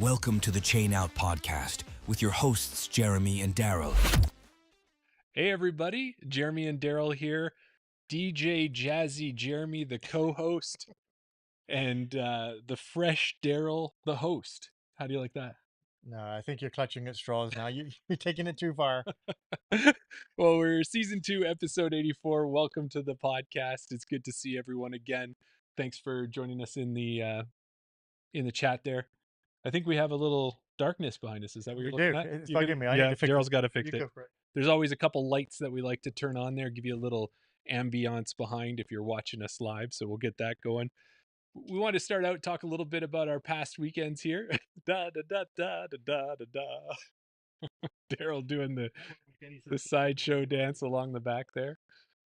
Welcome to the Chain Out Podcast with your hosts, Jeremy and Daryl. Hey everybody, Jeremy and Daryl here. DJ Jazzy Jeremy, the co-host, and the fresh Daryl, the host. How do you like that? No, I think you're clutching at straws now. You're taking it too far. Well, we're season 2, episode 84. Welcome to the podcast. It's good to see everyone again. Thanks for joining us in the chat there. I think we have a little darkness behind us. Is that what you're looking at? It's bugging me. I Yeah, need to fix Daryl's it. got to fix You it. go for it. There's always a couple lights that we like to turn on there, give you a little ambiance behind if you're watching us live. So we'll get that going. We want to start out, talk a little bit about our past weekends here. Da da da da da da da da. Daryl doing the sideshow dance along the back there.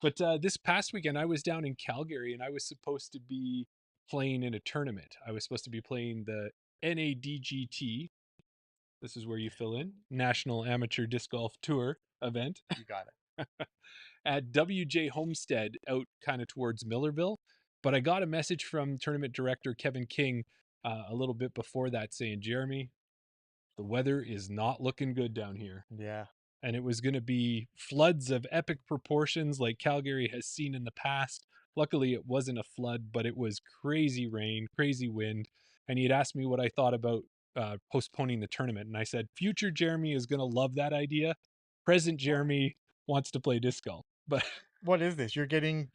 But this past weekend, I was down in Calgary and I was supposed to be playing in a tournament. I was supposed to be playing the NADGT. This is where you fill in National Amateur Disc Golf Tour event. You got it. At WJ Homestead out kind of towards Millerville. But I got a message from tournament director Kevin King a little bit before that saying, Jeremy, the weather is not looking good down here. Yeah. And it was going to be floods of epic proportions like Calgary has seen in the past. Luckily, it wasn't a flood, but it was crazy rain, crazy wind. And he had asked me what I thought about postponing the tournament. And I said, future Jeremy is going to love that idea. Present Jeremy wants to play disc golf. But what is this? You're getting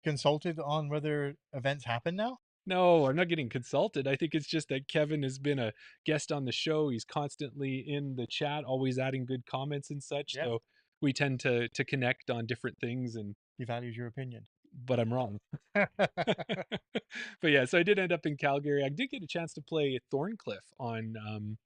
consulted on whether events happen now? No, I'm not getting consulted. I think it's just that Kevin has been a guest on the show. He's constantly in the chat, always adding good comments and such. Yeah. So we tend to connect on different things, and he values your opinion. But I'm wrong. But yeah, so I did end up in Calgary. I did get a chance to play at Thorncliffe on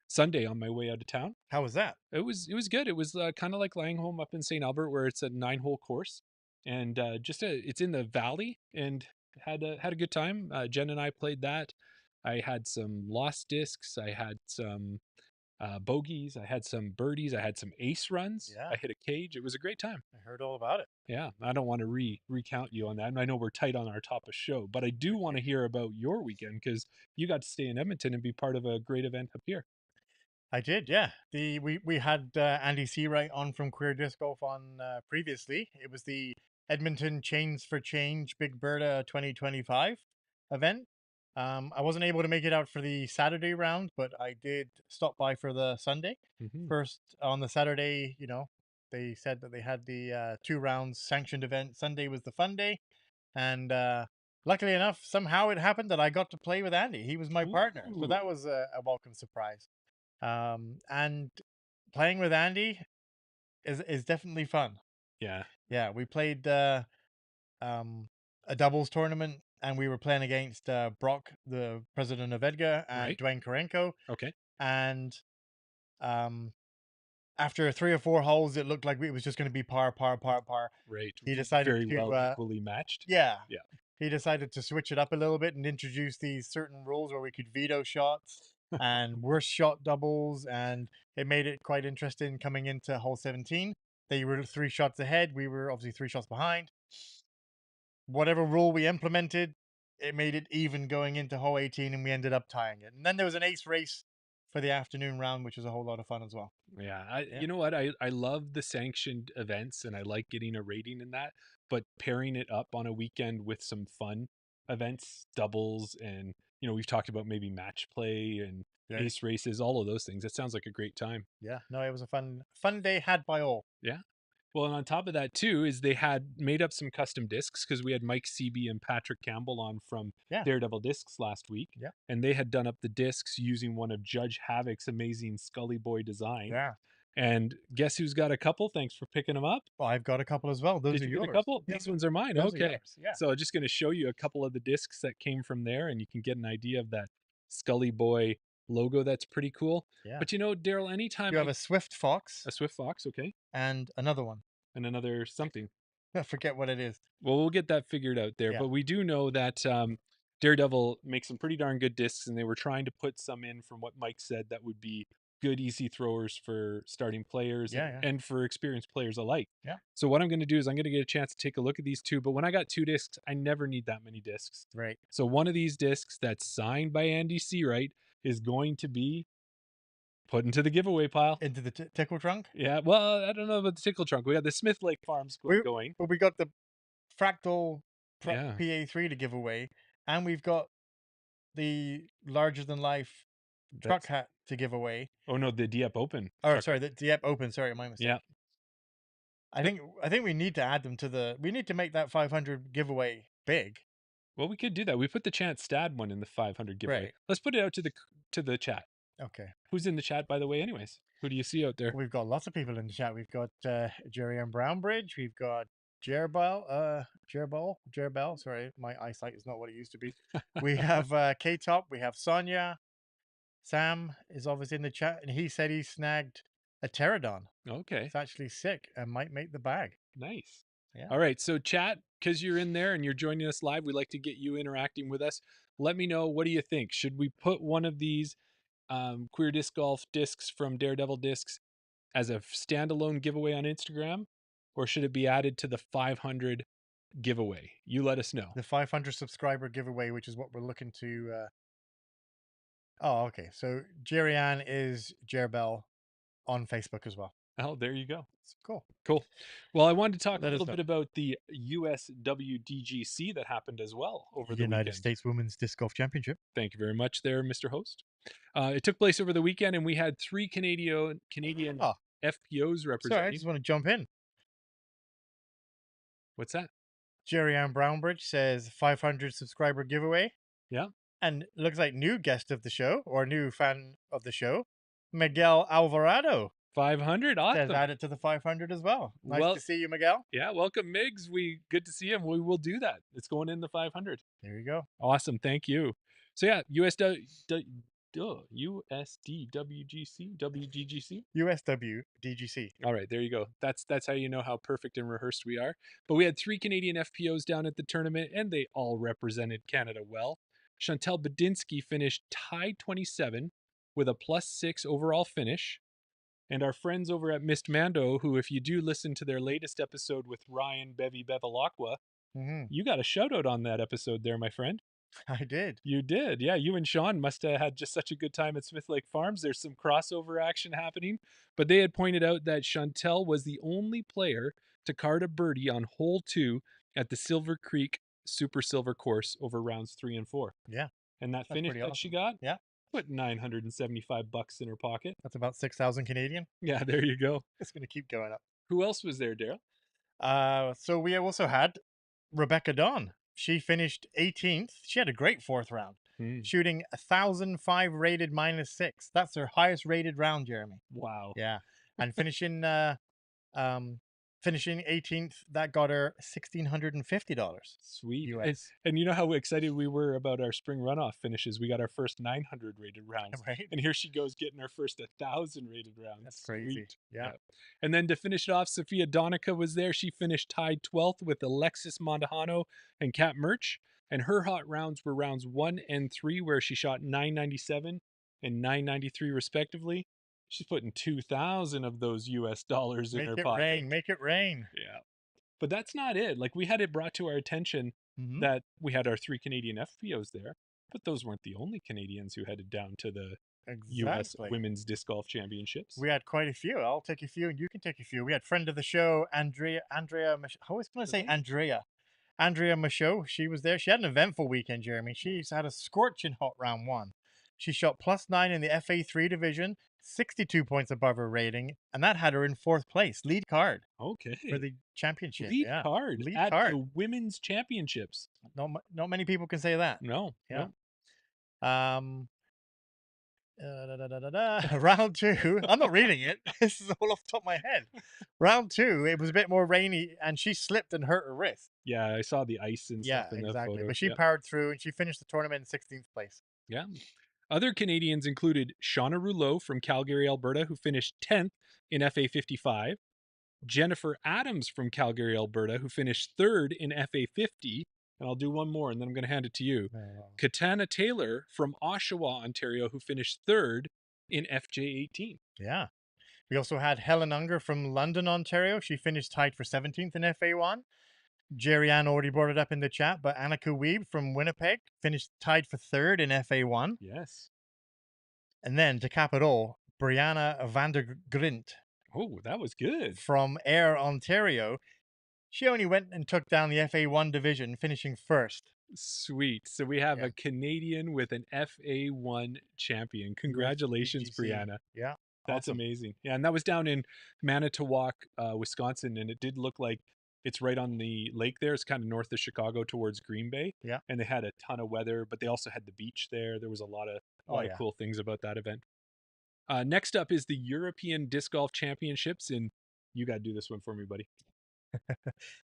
Sunday on my way out of town. How was that? It was good. It was kind of like Langholm up in St. Albert, where it's a 9-hole course, and it's in the valley, and had a good time. Jen and I played that. I had some lost discs. I had some bogeys. I had some birdies. I had some ace runs. Yeah. I hit a cage. It was a great time. I heard all about it. Yeah, I don't want to recount you on that. And I know we're tight on our top of show, but I do want to hear about your weekend because you got to stay in Edmonton and be part of a great event up here. I did, yeah. We had Andy Seawright on from Queer Disc Golf on previously. It was the Edmonton Chains for Change Big Berta 2025 event. I wasn't able to make it out for the Saturday round, but I did stop by for the Sunday. Mm-hmm. First, on the Saturday, they said that they had the 2 rounds sanctioned event. Sunday was the fun day. And luckily enough, somehow it happened that I got to play with Andy. He was my partner. So that was a welcome surprise. And playing with Andy is definitely fun. Yeah, we played a doubles tournament, and we were playing against Brock, the president of Edgar, and Right. Dwayne Korenko. Okay. And after 3 or 4 holes, it looked like it was just going to be par. Right. He decided very to well equally matched. Yeah. Yeah. He decided to switch it up a little bit and introduce these certain rules where we could veto shots and worse shot doubles, and it made it quite interesting coming into hole 17. They were 3 shots ahead. We were obviously 3 shots behind. Whatever rule we implemented, it made it even going into hole 18, and we ended up tying it. And then there was an ace race for the afternoon round, which was a whole lot of fun as well. Yeah. You know what? I love the sanctioned events, and I like getting a rating in that, but pairing it up on a weekend with some fun events, doubles, and we've talked about maybe match play and ace races, all of those things. It sounds like a great time. Yeah, no, it was a fun day had by all. Yeah. Well, and on top of that too is they had made up some custom discs because we had Mike Seeby and Patrick Campbell on from Daredevil Discs last week. Yeah. And they had done up the discs using one of Judge Havoc's amazing Scully Boy design. Yeah. And guess who's got a couple? Thanks for picking them up. Well, I've got a couple as well. Those Did are you yours. Get a couple? Yeah. These ones are mine. Those okay. Are yours. Yeah. So I'm just going to show you a couple of the discs that came from there, and you can get an idea of that Scully Boy logo. That's pretty cool. Yeah. But Daryl, anytime you have a Swift Fox. A Swift Fox, okay. And another one. And another something. I forget what it is. Well, we'll get that figured out there. Yeah. But we do know that Daredevil makes some pretty darn good discs, and they were trying to put some in from what Mike said that would be good easy throwers for starting players and for experienced players alike. Yeah. So what I'm going to do is I'm going to get a chance to take a look at these 2, but when I got 2 discs, I never need that many discs. Right. So one of these discs that's signed by Andy Seawright is going to be put into the giveaway pile. Into the tickle trunk. Yeah, well, I don't know about the tickle trunk. We got the Smith Lake Farms going. But we got the fractal Yeah, PA3 to give away, and we've got the larger than life truck that's. hat to give away. Oh no, the Dieppe Open. Or truck sorry, hat. the open. Sorry, my mistake. Yeah. I think we need to add them to the. We need to make that 500 giveaway big. Well, we could do that. We put the Chance Stad one in the 500 giveaway. Right. Let's put it out to the chat. Okay. Who's in the chat, by the way? Anyways, who do you see out there? We've got lots of people in the chat. We've got Jerry and Brownbridge. We've got Jerbel. Sorry, my eyesight is not what it used to be. We have K-Top. We have Sonia. Sam is obviously in the chat, and he said he snagged a pterodon. Okay, It's actually sick and might make the bag. nice. Yeah. All right, so chat, because you're in there and you're joining us live, we like to get you interacting with us. Let me know, what do you think? Should we put one of these Queer Disc Golf discs from Daredevil Discs as a standalone giveaway on Instagram, or should it be added to the 500 giveaway? You let us know. The 500 subscriber giveaway, which is what we're looking to. Oh, okay. So Jerry Ann is Jerbel on Facebook as well. Oh, there you go. It's cool. Cool. Well, I wanted to talk Let a us little know. bit about the USWDGC that happened as well over the United weekend. States Women's Disc Golf Championship. Thank you very much there, Mr. Host. It took place over the weekend, and we had 3 Canadian Oh, FPOs sorry, I representing. just want to jump in. What's that? Jerry Ann Brownbridge says 500 subscriber giveaway. Yeah. And looks like new guest of the show or new fan of the show, Miguel Alvarado 500. says Awesome. add it to the 500 as well. Nice Well- to see you, Miguel. Yeah, welcome, Migs. Good to see him. We will do that. It's going in the 500. There you go. Awesome. Thank you. So yeah, USDWGC, WGGC. USW DGC. All right, there you go. That's how you know how perfect and rehearsed we are. But we had 3 Canadian FPOs down at the tournament, and they all represented Canada well. Chantel Badinsky finished tied 27 with a +6 overall finish. And our friends over at Mist Mando, who, if you do listen to their latest episode with Ryan Bevy Bevilacqua, you got a shout out on that episode there, my friend. I did. You did. Yeah, you and Sean must have had just such a good time at Smith Lake Farms. There's some crossover action happening. But they had pointed out that Chantel was the only player to card a birdie on hole 2 at the Silver Creek Super Silver course over rounds 3 and 4. Yeah. And that That's finish pretty that she awesome. got, Yeah. put $975 in her pocket. That's about 6,000 Canadian. Yeah, there you go. It's going to keep going up. Who else was there, Daryl? So we also had Rebecca Dawn. She finished 18th. She had a great 4th round, shooting 1,005 rated -6. That's her highest rated round, Jeremy. Wow. Yeah. And finishing 18th, that got her $1,650. Sweet. US. And you know how excited we were about our spring runoff finishes? We got our first 900 rated rounds. Right? And here she goes getting her first 1,000 rated rounds. That's crazy. Sweet. Yeah. And then to finish it off, Sophia Donica was there. She finished tied 12th with Alexis Mondahano and Kat Murch. And her hot rounds were rounds 1 and 3, where she shot 997 and 993 respectively. She's putting 2,000 of those US dollars in her pocket. Make it rain. Yeah. But that's not it. Like, we had it brought to our attention that we had our 3 Canadian FPOs there, but those weren't the only Canadians who headed down to the US Women's Disc Golf Championships. We had quite a few. I'll take a few and you can take a few. We had friend of the show, Andrea, I always want to say Andrea Michaud. She was there. She had an eventful weekend, Jeremy. She's had a scorching hot round 1. She shot +9 in the FA3 division, 62 points above her rating, and that had her in 4th place, lead card. Okay. For the championship. Lead card at the Women's Championships. Not many people can say that. No. Yeah. No. Round 2. I'm not reading it. This is all off the top of my head. Round 2, it was a bit more rainy, and she slipped and hurt her wrist. Yeah, I saw the ice and stuff in that photo. But she powered through, and she finished the tournament in 16th place. Yeah. Other Canadians included Shauna Rouleau from Calgary, Alberta, who finished 10th in FA55. Jennifer Adams from Calgary, Alberta, who finished 3rd in FA50. And I'll do one more, and then I'm going to hand it to you. Katana Taylor from Oshawa, Ontario, who finished 3rd in FJ18. Yeah. We also had Helen Unger from London, Ontario. She finished tied for 17th in FA1. Jerry Ann already brought it up in the chat, but Annika Weeb from Winnipeg finished tied for 3rd in FA1. Yes. And then to cap it all, Brianna van der Grint Oh, that was good. from Ayr, Ontario. She only went and took down the FA1 division, finishing first. Sweet. So we have Yeah. a Canadian with an FA1 champion. Congratulations, USBGC. Brianna. Yeah. That's Awesome. amazing. Yeah, and that was down in Manitowoc, Wisconsin, and it did look like it's right on the lake there. It's kind of north of Chicago towards Green Bay. Yeah. And they had a ton of weather, but they also had the beach there. There was a lot of Oh, of yeah. cool things about that event. Next up is the European Disc Golf Championships, and you got to do this one for me, buddy.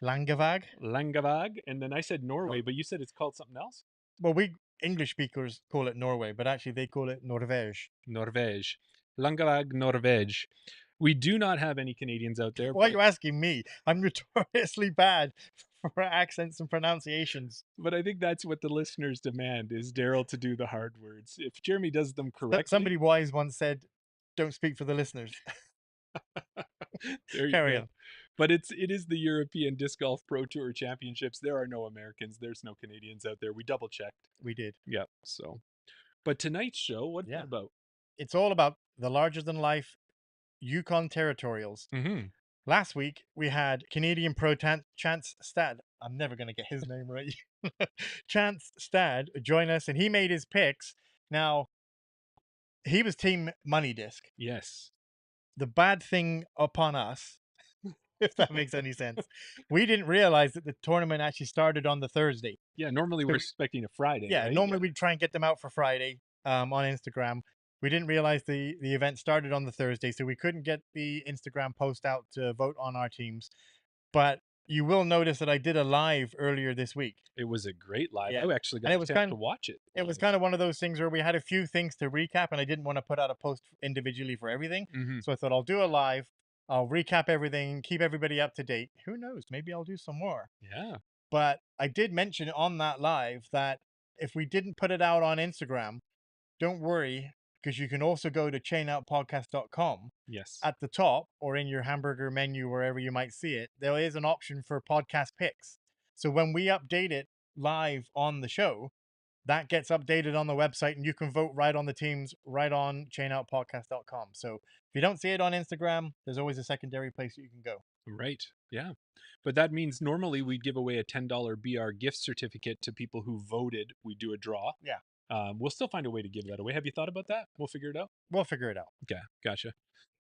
Langevag. Langevag, and then I said Norway, but you said it's called something else. Well, we English speakers call it Norway, but actually they call it Norvège. Norvège. Langevag, Norvège. We do not have any Canadians out there. Why are you asking me? I'm notoriously bad for accents and pronunciations. But I think that's what the listeners demand is Daryl to do the hard words. If Jeremy does them correctly, Somebody wise once said, "Don't speak for the listeners." there you Carry go. on. But it is the European Disc Golf Pro Tour Championships. There are no Americans. There's no Canadians out there. We double checked. We did. Yeah. So, but tonight's show, what's Yeah. it about? It's all about the larger than life Yukon Territorials. Mm-hmm. Last week we had Canadian Pro Chance Stad. I'm never going to get his name right. Chance Stad join us, and he made his picks. Now, he was Team Money Disc. Yes. The bad thing upon us, if that makes any sense, we didn't realize that the tournament actually started on the Thursday. Yeah. Normally we're expecting a Friday. Yeah, right? normally we'd try and get them out for Friday on Instagram. We didn't realize the event started on the Thursday, so we couldn't get the Instagram post out to vote on our teams. But you will notice that I did a live earlier this week. It was a great live. Yeah. I actually got And it a was chance to watch it. It was kind of one of those things where we had a few things to recap, and I didn't want to put out a post individually for everything. Mm-hmm. So I thought I'll do a live. I'll recap everything, keep everybody up to date. Who knows? Maybe I'll do some more. Yeah. But I did mention on that live that if we didn't put it out on Instagram, don't worry, because you can also go to chainoutpodcast.com. Yes. At the top or in your hamburger menu, wherever you might see it, there is an option for podcast picks. So when we update it live on the show, that gets updated on the website and you can vote right on the teams right on chainoutpodcast.com. So if you don't see it on Instagram, there's always a secondary place that you can go. Right. Yeah. But that means normally we'd give away a $10 BR gift certificate to people who voted. We do a draw. Yeah. We'll still find a way to give that away. Have you thought about that? We'll figure it out. We'll figure it out. Okay. Gotcha.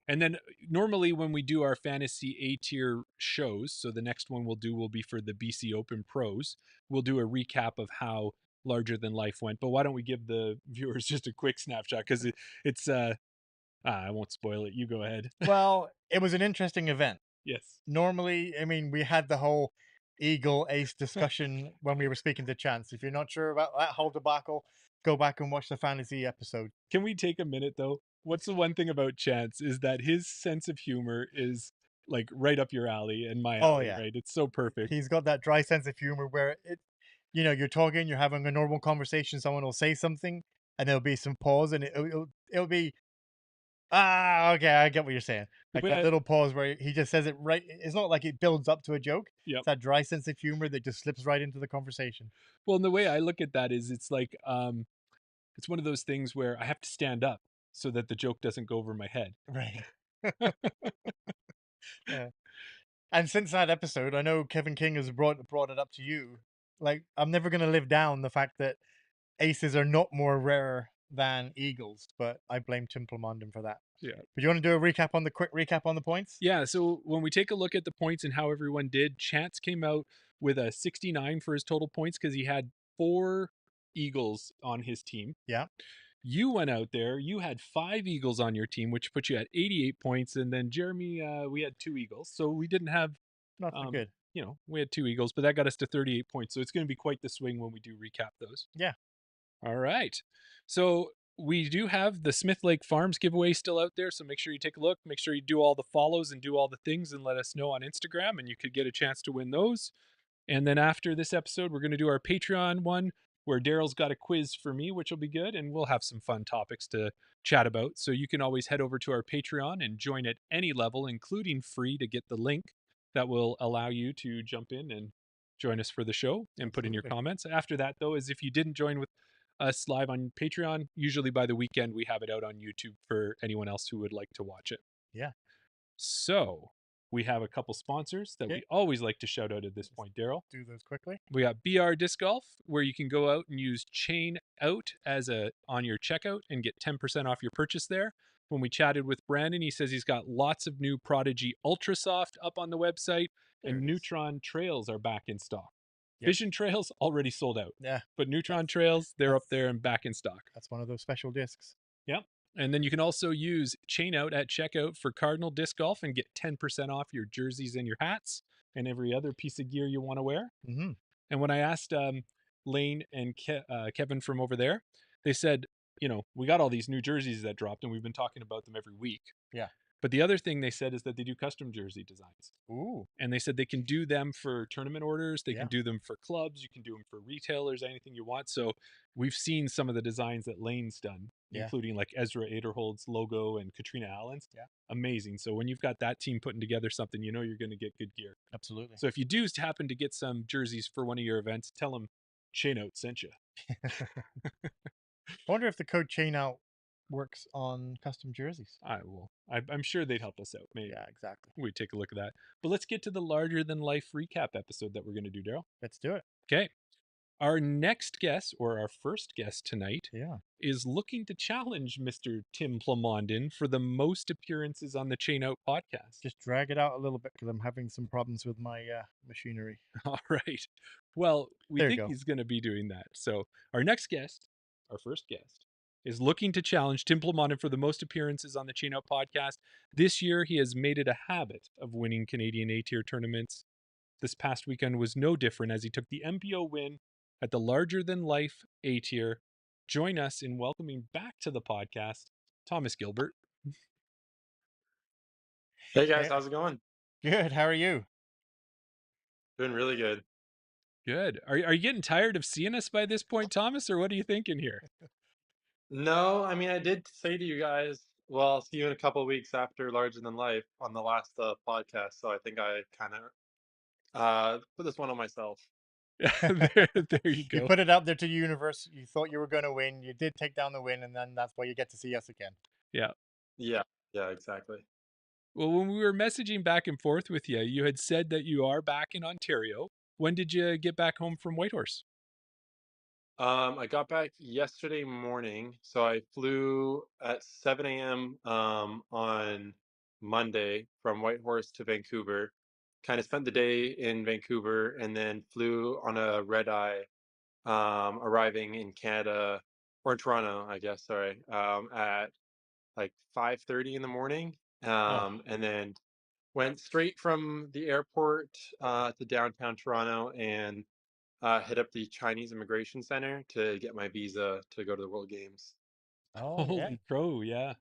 And then normally when we do our fantasy A tier shows, so the next one we'll do will be for the BC Open Pros. We'll do a recap of how larger than life went. But why don't we give the viewers just a quick snapshot? Because it's I won't spoil it. You go ahead. Well, it was an interesting event. Yes. Normally, I mean, we had the whole Eagle Ace discussion when we were speaking to Chance. If you're not sure about that whole debacle, go back and watch the fantasy episode. Can we take a minute though? What's the one thing about Chance is that his sense of humor is like right up your alley and my alley, right? It's so perfect. He's got that dry sense of humor where you're talking, you're having a normal conversation, someone will say something, and there'll be some pause, and it'll be, okay, I get what you're saying. Like that little pause where he just says it right. It's not like it builds up to a joke. Yep. It's that dry sense of humor that just slips right into the conversation. Well, and the way I look at that is it's like, it's one of those things where I have to stand up so that the joke doesn't go over my head. Right. Yeah. And since that episode, I know Kevin King has brought it up to you. Like, I'm never going to live down the fact that aces are not more rare than eagles, but I blame Tim Plumondon for that. Yeah. But you want to do a quick recap on the points? Yeah. So when we take a look at the points and how everyone did, Chance came out with a 69 for his total points because he had 4 eagles on his team. Yeah. You went out there, you had 5 eagles on your team, which put you at 88 points. And then Jeremy, we had 2 eagles. So we didn't have, not so good. We had 2 eagles, but that got us to 38 points. So it's going to be quite the swing when we do recap those. Yeah. All right. So we do have the Smith Lake Farms giveaway still out there. So make sure you take a look. Make sure you do all the follows and do all the things and let us know on Instagram, and you could get a chance to win those. And then after this episode, we're going to do our Patreon one where Daryl's got a quiz for me, which will be good. And we'll have some fun topics to chat about. So you can always head over to our Patreon and join at any level, including free, to get the link that will allow you to jump in and join us for the show and put in your comments. After that, though, is if you didn't join with us live on Patreon. Usually by the weekend, we have it out on YouTube for anyone else who would like to watch it. Yeah. So we have a couple sponsors that Okay. we always like to shout out at this point, Daryl. Do those quickly. We got BR Disc Golf, where you can go out and use Chain Out on your checkout and get 10% off your purchase there. When we chatted with Brandon, he says he's got lots of new Prodigy Ultra Soft up on the website, and Neutron Trails are back in stock. Yep. Vision Trails already sold out. Yeah. But Neutron Trails, they're up there and back in stock. That's one of those special discs. Yep. And then you can also use Chain Out at checkout for Cardinal Disc Golf and get 10% off your jerseys and your hats and every other piece of gear you want to wear. Mm-hmm. And when I asked Lane and Kevin from over there, they said, we got all these new jerseys that dropped and we've been talking about them every week. Yeah. But the other thing they said is that they do custom jersey designs. Ooh. And they said they can do them for tournament orders. They Yeah. can do them for clubs. You can do them for retailers, anything you want. So we've seen some of the designs that Lane's done, including like Ezra Aderhold's logo and Katrina Allen's. Yeah. Amazing. So when you've got that team putting together something, you're going to get good gear. Absolutely. So if you do happen to get some jerseys for one of your events, tell them Chain Out sent you. I wonder if the code Chain Out works on custom jerseys. I'm sure they'd help us out. Maybe. Yeah, exactly. We take a look at that. But let's get to the larger than life recap episode that we're going to do, Daryl. Let's do it. Okay. Our next guest, or our first guest tonight, is looking to challenge Mr. Tim Plamondon for the most appearances on the Chain Out podcast. Just drag it out a little bit because I'm having some problems with my machinery. All right. Well, we There you think go. he's going to be doing that. So our next guest, our first guest, is looking to challenge Tim Plamondon for the most appearances on the Chain Out podcast. This year, he has made it a habit of winning Canadian A-tier tournaments. This past weekend was no different as he took the MPO win at the larger-than-life A-tier. Join us in welcoming back to the podcast, Thomas Gilbert. Hey guys, how's it going? Good. How are you? Doing really good. Good. Are you getting tired of seeing us by this point, Thomas, or what are you thinking here? No, I mean, I did say to you guys, well, I'll see you in a couple of weeks after Larger Than Life on the last podcast. So I think I kind of put this one on myself. there you go. You put it out there to the universe. You thought you were going to win. You did take down the win, and then that's why you get to see us again. Yeah, exactly. Well, when we were messaging back and forth with you, you had said that you are back in Ontario. When did you get back home from Whitehorse? I got back yesterday morning, so I flew at 7 a.m. On Monday from Whitehorse to Vancouver. Kind of spent the day in Vancouver and then flew on a red eye, arriving in Canada or in Toronto, I guess. Sorry, at like 5:30 in the morning, and then went straight from the airport to downtown Toronto and hit up the Chinese Immigration Center to get my visa to go to the World Games. Oh, Holy crow, yeah.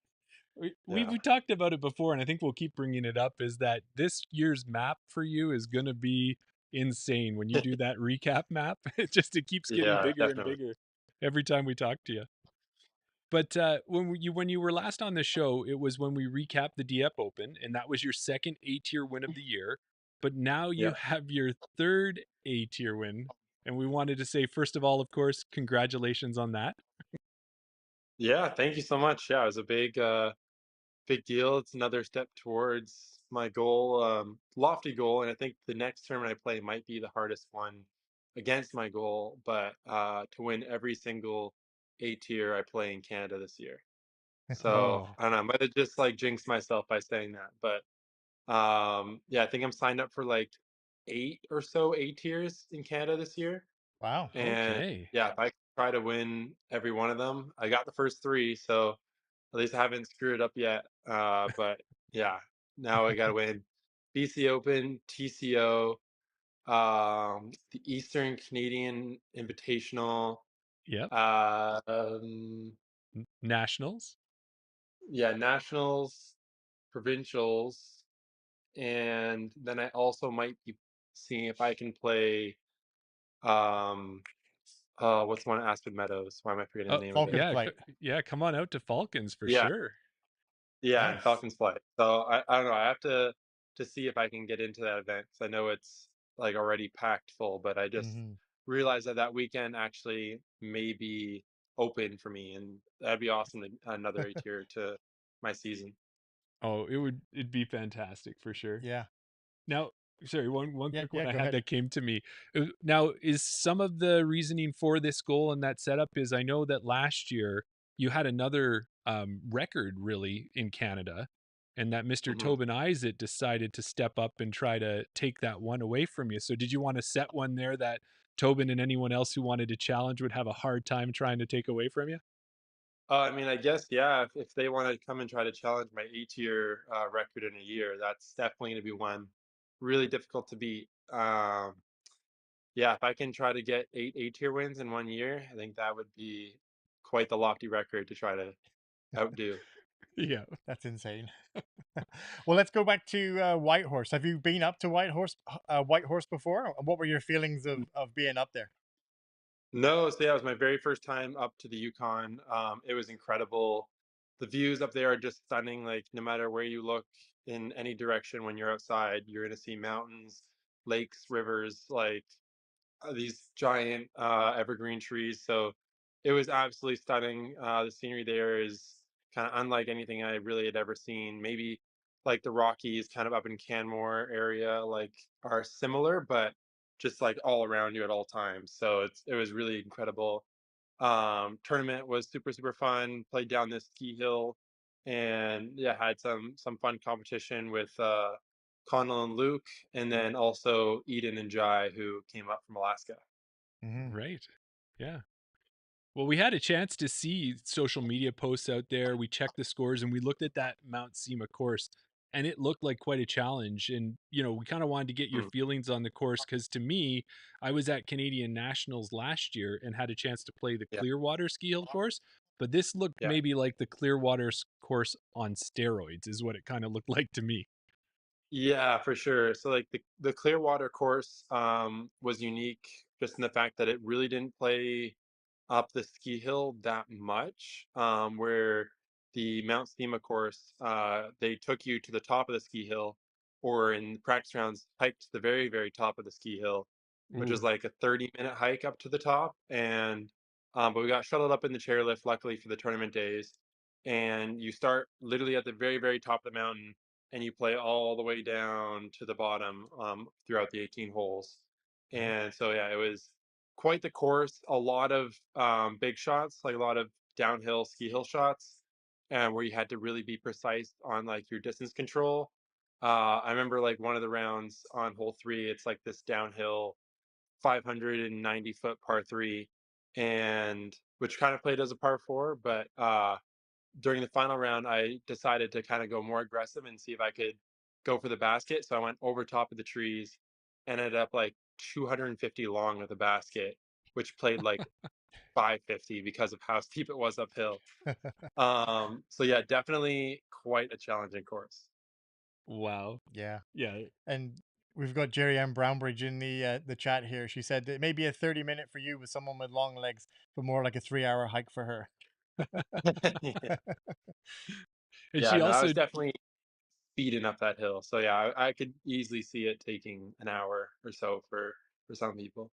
Yeah. We talked about it before, and I think we'll keep bringing it up, is that this year's map for you is going to be insane when you do that recap map. It keeps getting Yeah, bigger definitely. and bigger every time we talk to you. But when you were last on the show, it was when we recapped the Dieppe Open, and that was your second A-tier win of the year. But now you Yeah. have your third A-tier win, and we wanted to say, first of all, of course, congratulations on that. Yeah, thank you so much. Yeah, it was a big deal. It's another step towards my goal, lofty goal, and I think the next tournament I play might be the hardest one against my goal, but to win every single A tier I play in Canada this year. So I don't know, I might have just like jinxed myself by saying that, but yeah, I think I'm signed up for like 8 or so A tiers in Canada this year. wow. And Okay. yeah, if I try to win every one of them, I got the first 3, so at least I haven't screwed it up yet. But yeah, now I got to win BC Open, TCO, the Eastern Canadian Invitational. Yep. Um, Nationals. yeah, Nationals, Provincials, and then I also might be seeing if I can play. What's one at Aspen Meadows? Why am I forgetting the name of Falcon it? Flight. Yeah, come on out to Falcons for Yeah. sure. Yeah, and Nice. Falcons Flight. So I don't know. I have to see if I can get into that event because I know it's like already packed full. But I just Mhm. realized that that weekend actually may be open for me, and that'd be awesome. Another A tier to my season. Oh, it'd be fantastic for sure. Yeah. Now, sorry, one Yeah. quick one Yeah. I Go had ahead. that came to me. Now, is some of the reasoning for this goal and that setup is I know that last year you had another record really in Canada, and that Mr. hmm Tobin Isaac decided to step up and try to take that one away from you. So, did you want to set one there that Tobin and anyone else who wanted to challenge would have a hard time trying to take away from you? I mean, I guess yeah. If they want to come and try to challenge my A-tier record in a year, that's definitely going to be one really difficult to beat. Yeah, if I can try to get 8 A-tier wins in 1 year, I think that would be quite the lofty record to try to outdo. Yeah. That's insane. Well, let's go back to Whitehorse. Have you been up to Whitehorse before? What were your feelings of being up there? No, so yeah, it was my very first time up to the Yukon. It was incredible. The views up there are just stunning. Like no matter where you look in any direction when you're outside, you're gonna see mountains, lakes, rivers, like these giant evergreen trees. So it was absolutely stunning. The scenery there is kind of unlike anything I really had ever seen. Maybe like the Rockies, kind of up in Canmore area, like are similar, but just like all around you at all times. So it was really incredible. Tournament was super fun. Played down this ski hill, and yeah, had some fun competition with Connell and Luke, and then also Eden and Jai, who came up from Alaska. Hmm. Right. Yeah. Well, we had a chance to see social media posts out there. We checked the scores and we looked at that Mount Sema course, and it looked like quite a challenge. And, we kind of wanted to get your Mm, feelings on the course because to me, I was at Canadian Nationals last year and had a chance to play the yeah, Clearwater ski hill course. But this looked yeah, maybe like the Clearwater course on steroids, is what it kind of looked like to me. yeah, for sure. So like the Clearwater course was unique just in the fact that it really didn't play up the ski hill that much, where the Mount Sema course, they took you to the top of the ski hill, or in practice rounds, hiked to the very top of the ski hill, which Ooh, was like a 30-minute hike up to the top. And but we got shuttled up in the chairlift, luckily for the tournament days. And you start literally at the very top of the mountain, and you play all the way down to the bottom throughout the 18 holes. And so yeah, it was quite the course. A lot of big shots, like a lot of downhill ski hill shots, and where you had to really be precise on like your distance control. I remember like one of the rounds on hole 3, it's like this downhill 590-foot par 3, and which kind of played as a par 4, but during the final round, I decided to kind of go more aggressive and see if I could go for the basket. So I went over top of the trees and ended up like 250 long with the basket, which played like 550 because of how steep it was uphill. So yeah, definitely quite a challenging course. wow. Yeah. Yeah. And we've got Jerry Ann Brownbridge in the chat here. She said it may be a 30-minute for you with someone with long legs, but more like a 3-hour hike for her. Yeah, And yeah, she no, I also was definitely speeding up that hill. So yeah, I could easily see it taking an hour or so for some people.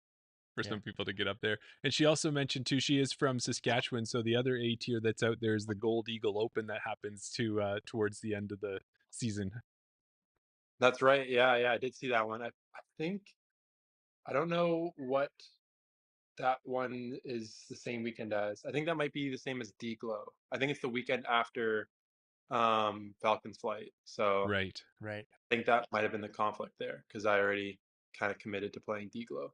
for Yeah. some people to get up there. And she also mentioned too, she is from Saskatchewan, so the other A tier that's out there is the Gold Eagle Open that happens to towards the end of the season. That's right. Yeah, I did see that one. I think I don't know what that one is the same weekend as. I think that might be the same as D-Glow. I think it's the weekend after Falcon's flight. So Right. Right. I think that might have been the conflict there because I already kind of committed to playing D-Glow.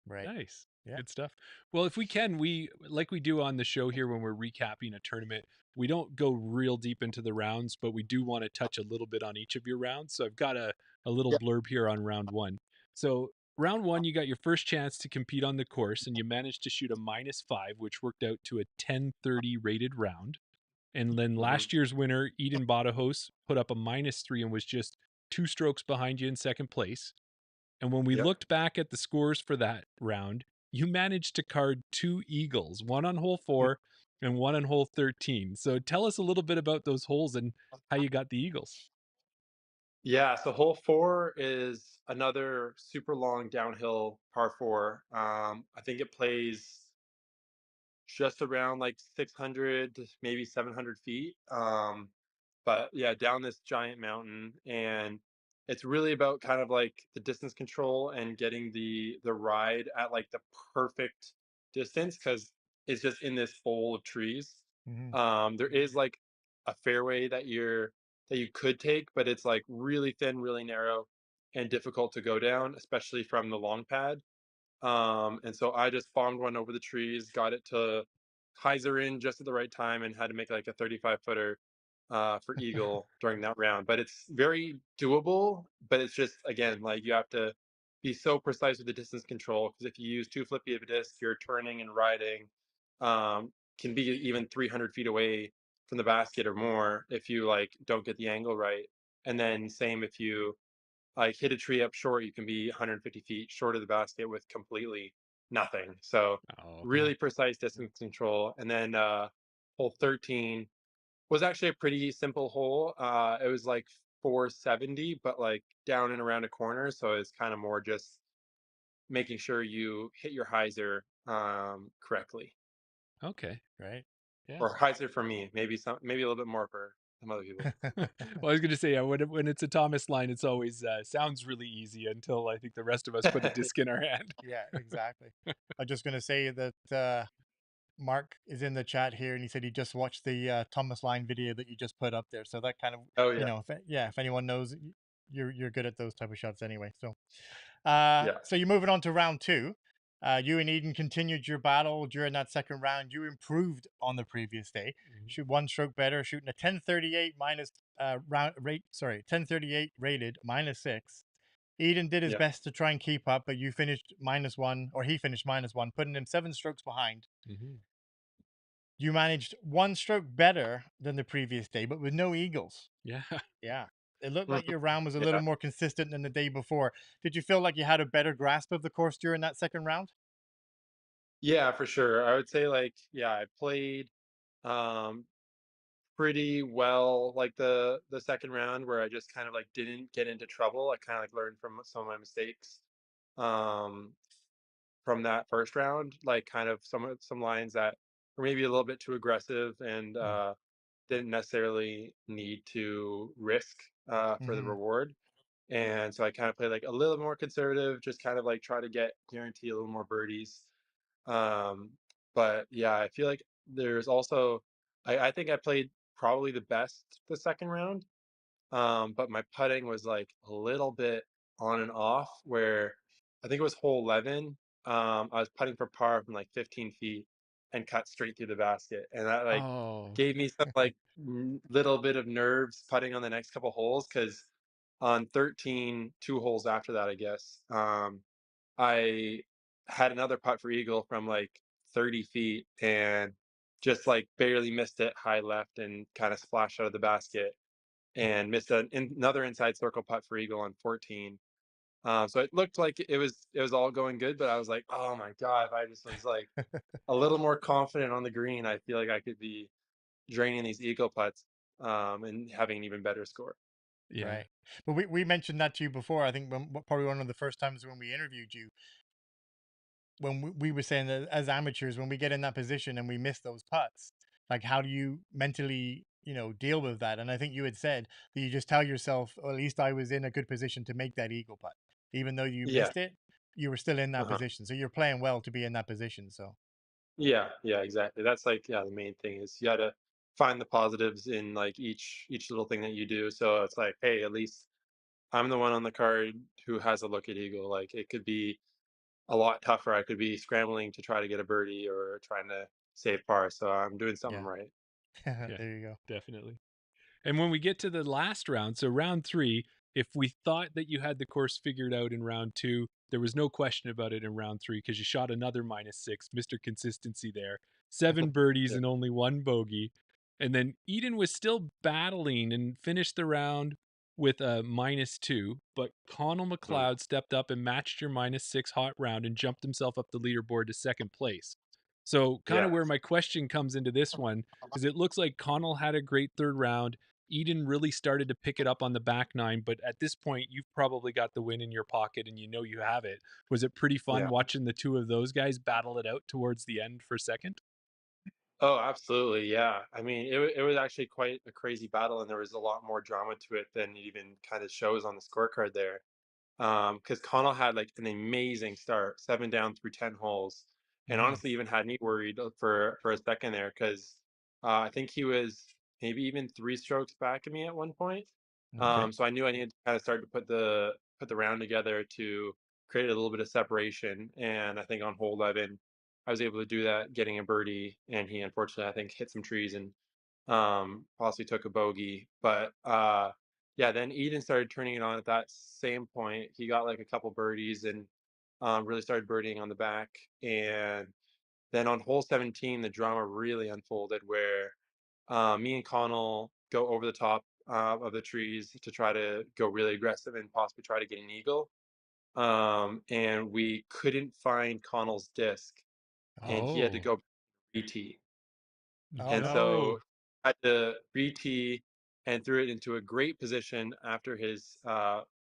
Right. Nice. Yeah. Good stuff. Well, if we can, we like we do on the show here when we're recapping a tournament, we don't go real deep into the rounds, but we do want to touch a little bit on each of your rounds. So I've got a little Yeah. blurb here on round one. So round one, you got your first chance to compete on the course and you managed to shoot a -5, which worked out to a 1030 rated round. And then hmm last year's winner, Eden Badajoz, put up a -3 and was just 2 strokes behind you in second place. And when we Yep. looked back at the scores for that round, you managed to card 2 eagles, one on hole 4 and one on hole 13. So tell us a little bit about those holes and how you got the eagles. Yeah. So hole 4 is another super long downhill par 4. I think it plays just around like 600 to maybe 700 feet. But yeah, down this giant mountain, and it's really about kind of like the distance control and getting the ride at like the perfect distance because it's just in this bowl of trees. Hmm. There is like a fairway that you could take, but it's like really thin, really narrow, and difficult to go down, especially from the long pad. And so I just bombed one over the trees, got it to hyzer in just at the right time, and had to make like a 35 footer for eagle during that round. But it's very doable. But it's just again like you have to be so precise with the distance control because if you use too flippy of a disc, you're turning and riding can be even 300 feet away from the basket or more if you like don't get the angle right. And then same if you like hit a tree up short, you can be 150 feet short of the basket with completely nothing. So Oh, really precise distance control. And then hole 13 was actually a pretty simple hole. It was like 470, but like down and around a corner. So it's kind of more just making sure you hit your hyzer correctly. okay. Right. Yeah. Or hyzer for me, maybe a little bit more for some other people. Well, I was going to say, yeah, when it's a Thomas line, it's always sounds really easy until I think the rest of us put a disc in our hand. Yeah, exactly. I'm just going to say that Mark is in the chat here, and he said he just watched the Thomas Line video that you just put up there. So that kind of, Oh you yeah. know, if anyone knows, you're good at those type of shots anyway. So, Yeah. so you're moving on to round two. You and Eden continued your battle during that second round. You improved on the previous day. Mhm. Shoot one stroke better, shooting a 1038 minus round rate. Sorry, 1038 rated -6. Eden did his Yeah. best to try and keep up, but you finished -1, or he finished -1, putting him 7 strokes behind. Mhm. You managed one stroke better than the previous day, but with no eagles. Yeah. Yeah. It looked like Mhm. your round was a little Yeah. more consistent than the day before. Did you feel like you had a better grasp of the course during that second round? Yeah, for sure. I would say like yeah, I played um pretty well like the second round where I just kind of like didn't get into trouble. I kind of like learned from some of my mistakes um from that first round, like kind of some lines that were maybe a little bit too aggressive and didn't necessarily need to risk for the Mm-hmm. reward. And so I kind of played like a little more conservative, just kind of like try to guarantee a little more birdies. Um, but yeah, I feel like there's also, I think I played probably the best the second round. But my putting was like a little bit on and off where I think it was hole 11. I was putting for par from like 15 feet and cut straight through the basket. And that like Oh. gave me some like little bit of nerves putting on the next couple holes because on 13, 2 holes after that, I guess, I had another putt for eagle from like 30 feet and just like barely missed it high left and kind of splashed out of the basket and missed another inside circle putt for eagle on 14. So it looked like it was all going good, but I was like, oh my god, if I just was like a little more confident on the green, I feel like I could be draining these eagle putts and having an even better score. Yeah. Right. But we mentioned that to you before. I think probably one of the first times when we interviewed you, when we were saying that as amateurs, when we get in that position and we miss those putts, like how do you mentally, deal with that? And I think you had said that you just tell yourself, or at least I was in a good position to make that eagle putt, even though you Yeah. missed it, you were still in that Uh-huh. position. So you're playing well to be in that position. So Yeah, yeah, exactly. That's like yeah, the main thing is you gotta find the positives in like each little thing that you do. So it's like, hey, at least I'm the one on the card who has a look at eagle. Like it could be a lot tougher. I could be scrambling to try to get a birdie or trying to save par. So I'm doing something yeah, right. Yeah. there you go. Definitely. And when we get to the last round, so round three, if we thought that you had the course figured out in round two, there was no question about it in round three because you shot another -6, Mr. Consistency there, 7 birdies Yeah. and only 1 bogey. And then Eden was still battling and finished the round with a -2, but Connell Mm. McLeod stepped up and matched your -6 hot round and jumped himself up the leaderboard to second place. So, kind of Yeah. where my question comes into this one is it looks like Connell had a great third round. Eden really started to pick it up on the back nine, but at this point, you've probably got the win in your pocket and you know you have it. Was it pretty fun Yeah. watching the two of those guys battle it out towards the end for second? Oh, absolutely. Yeah. I mean, it was actually quite a crazy battle, and there was a lot more drama to it than it even kind of shows on the scorecard there. Because Connell had like an amazing start, 7 down through 10 holes, and honestly, Nice. even had me worried for a second there because I think he was maybe even 3 strokes back of me at one point. Okay. So I knew I needed to kind of start to put the round together to create a little bit of separation. And I think on hole 11, I was able to do that, getting a birdie, and he unfortunately I think hit some trees and possibly took a bogey. But yeah, then Eden started turning it on at that same point. He got like a couple birdies and really started birdieing on the back. And then on hole 17, the drama really unfolded where me and Connell go over the top of the trees to try to go really aggressive and possibly try to get an eagle. And we couldn't find Connell's disc, and he had to Oh. go BT. Oh And no. so I had to re-tee and threw it into a great position after his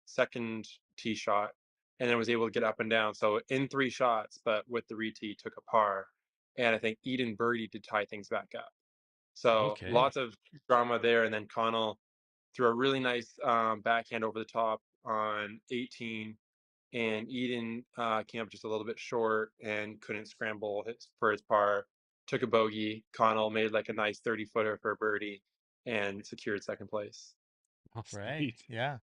second tee shot, and then was able to get up and down. So in 3 shots, but with the re-tee, took a par, and I think Eden birdie to tie things back up. So Okay. lots of drama there, and then Connell threw a really nice backhand over the top on 18, and Eden came up just a little bit short and couldn't scramble for his par. Took a bogey. Connell made like a nice 30-footer for a birdie and secured second place. Oh, Right. sweet. Yeah.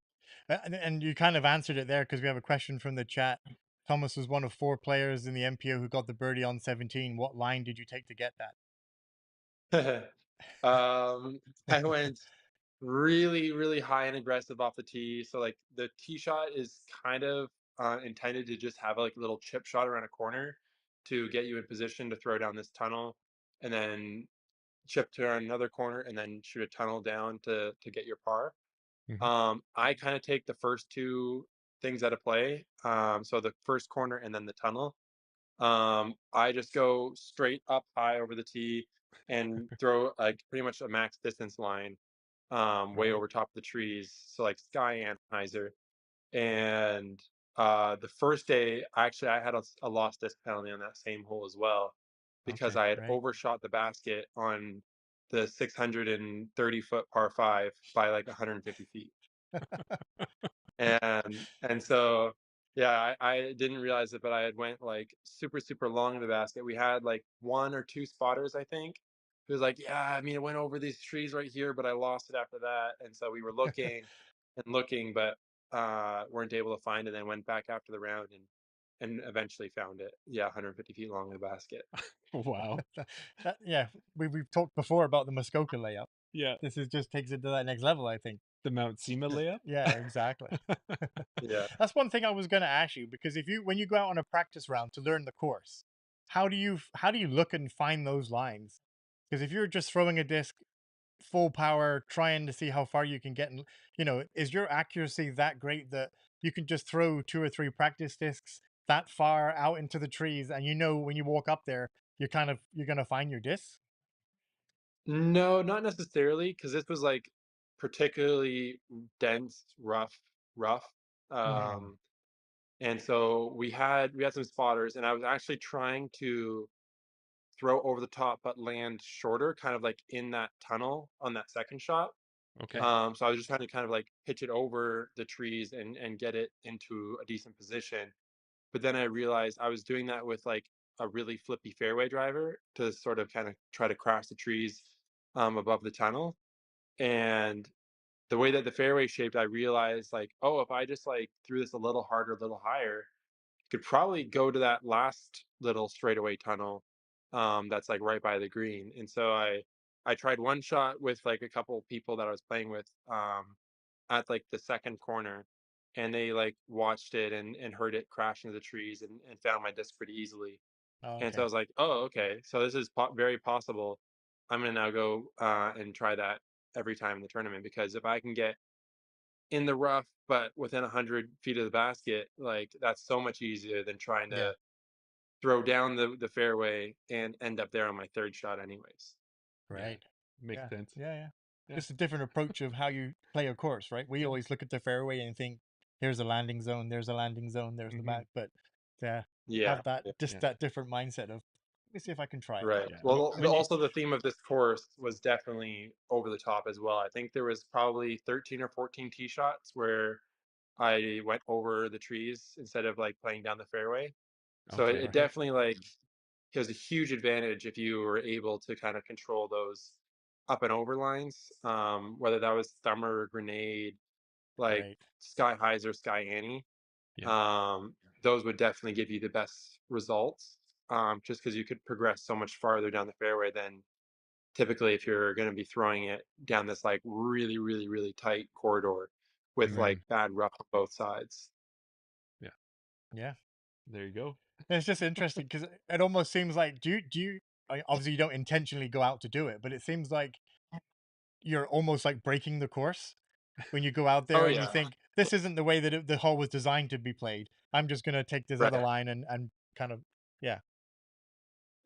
And you kind of answered it there because we have a question from the chat. Thomas was one of 4 players in the MPO who got the birdie on 17. What line did you take to get I went really, really high and aggressive off the tee. So like the tee shot is kind of intended to just have like a little chip shot around a corner to get you in position to throw down this tunnel, and then chip to another corner, and then shoot a tunnel down to get your par. Mhm. I kind of take the first two things out of play. So the first corner and then the tunnel. I just go straight up high over the tee and throw like pretty much a max distance line, way Right. over top of the trees. So like sky anhyzer. And the first day, actually, I had a lost disc penalty on that same hole as well because Okay. I had Right. overshot the basket on the 630-foot par five by like 150 feet. And so yeah, I didn't realize it, but I had went like super super long in the basket. We had like 1 or 2 spotters, I think. It was like, yeah, I mean, it went over these trees right here, but I lost it after that. And so we were looking and looking, but weren't able to find it. Then went back after the round and eventually found it. Yeah, 150 feet long in the basket. Wow. Yeah, we've talked before about the Muskoka layup. Yeah. This is just takes it to that next level, I think. The Mount Sema layup. Yeah, exactly. Yeah. That's one thing I was going to ask you because if you when you go out on a practice round to learn the course, how do you look and find those lines? Because if you're just throwing a disc full power, trying to see how far you can get, and is your accuracy that great that you can just throw 2 or 3 practice discs that far out into the trees, and when you walk up there, you're gonna find your disc? No, not necessarily, because this was like particularly dense, rough. Hmm. Um, And so we had some spotters, and I was actually trying to throw over the top but land shorter, kind of like in that tunnel on that second shot. Okay. So I was just trying to kind of like pitch it over the trees and get it into a decent position. But then I realized I was doing that with like a really flippy fairway driver to sort of kind of try to crash the trees above the tunnel. And the way that the fairway shaped, I realized like, oh, if I just like threw this a little harder, a little higher, could probably go to that last little straightaway tunnel that's like right by the green. And so I tried one shot with like a couple people that I was playing with at like the second corner, and they like watched it and heard it crash into the trees and found my disc pretty easily. Oh, And so I okay. was like, oh, okay, so this is very possible. I'm gonna now go and try that every time in the tournament, because if I can get in the rough, but within 100 feet of the basket, like that's so much easier than trying Yeah. to throw down the fairway and end up there on my third shot, anyways. Yeah. Right. Makes Yeah. sense. Yeah. Yeah. Yeah. Just a different approach of how you play a course, right? We Yeah. always look at the fairway and think, "Here's a landing zone. There's a landing zone. There's the Hmm. back." But to Yeah, have that yeah. just Yeah. that different mindset of me see if I can try it. Right. Yeah. Well, When you also the theme of this course was definitely over the top as well. I think there was probably 13 or 14 tee shots where I went over the trees instead of like playing down the fairway. So it, okay. it definitely like it was a huge advantage if you were able to kind of control those up and over lines, whether that was thumber or grenade, like Right. sky highs or sky Annie. Yeah. Those would definitely give you the best results, just because you could progress so much farther down the fairway than typically if you're going to be throwing it down this like really, really, really tight corridor with Mhm. like bad rough on both sides. Yeah. Yeah. There you go. And it's just interesting because it almost seems like obviously you don't intentionally go out to do it, but it seems like you're almost like breaking the course when you go out Oh there and you yeah, think this isn't the way that the hole was designed to be played. I'm just gonna take this other right. line and kind of yeah.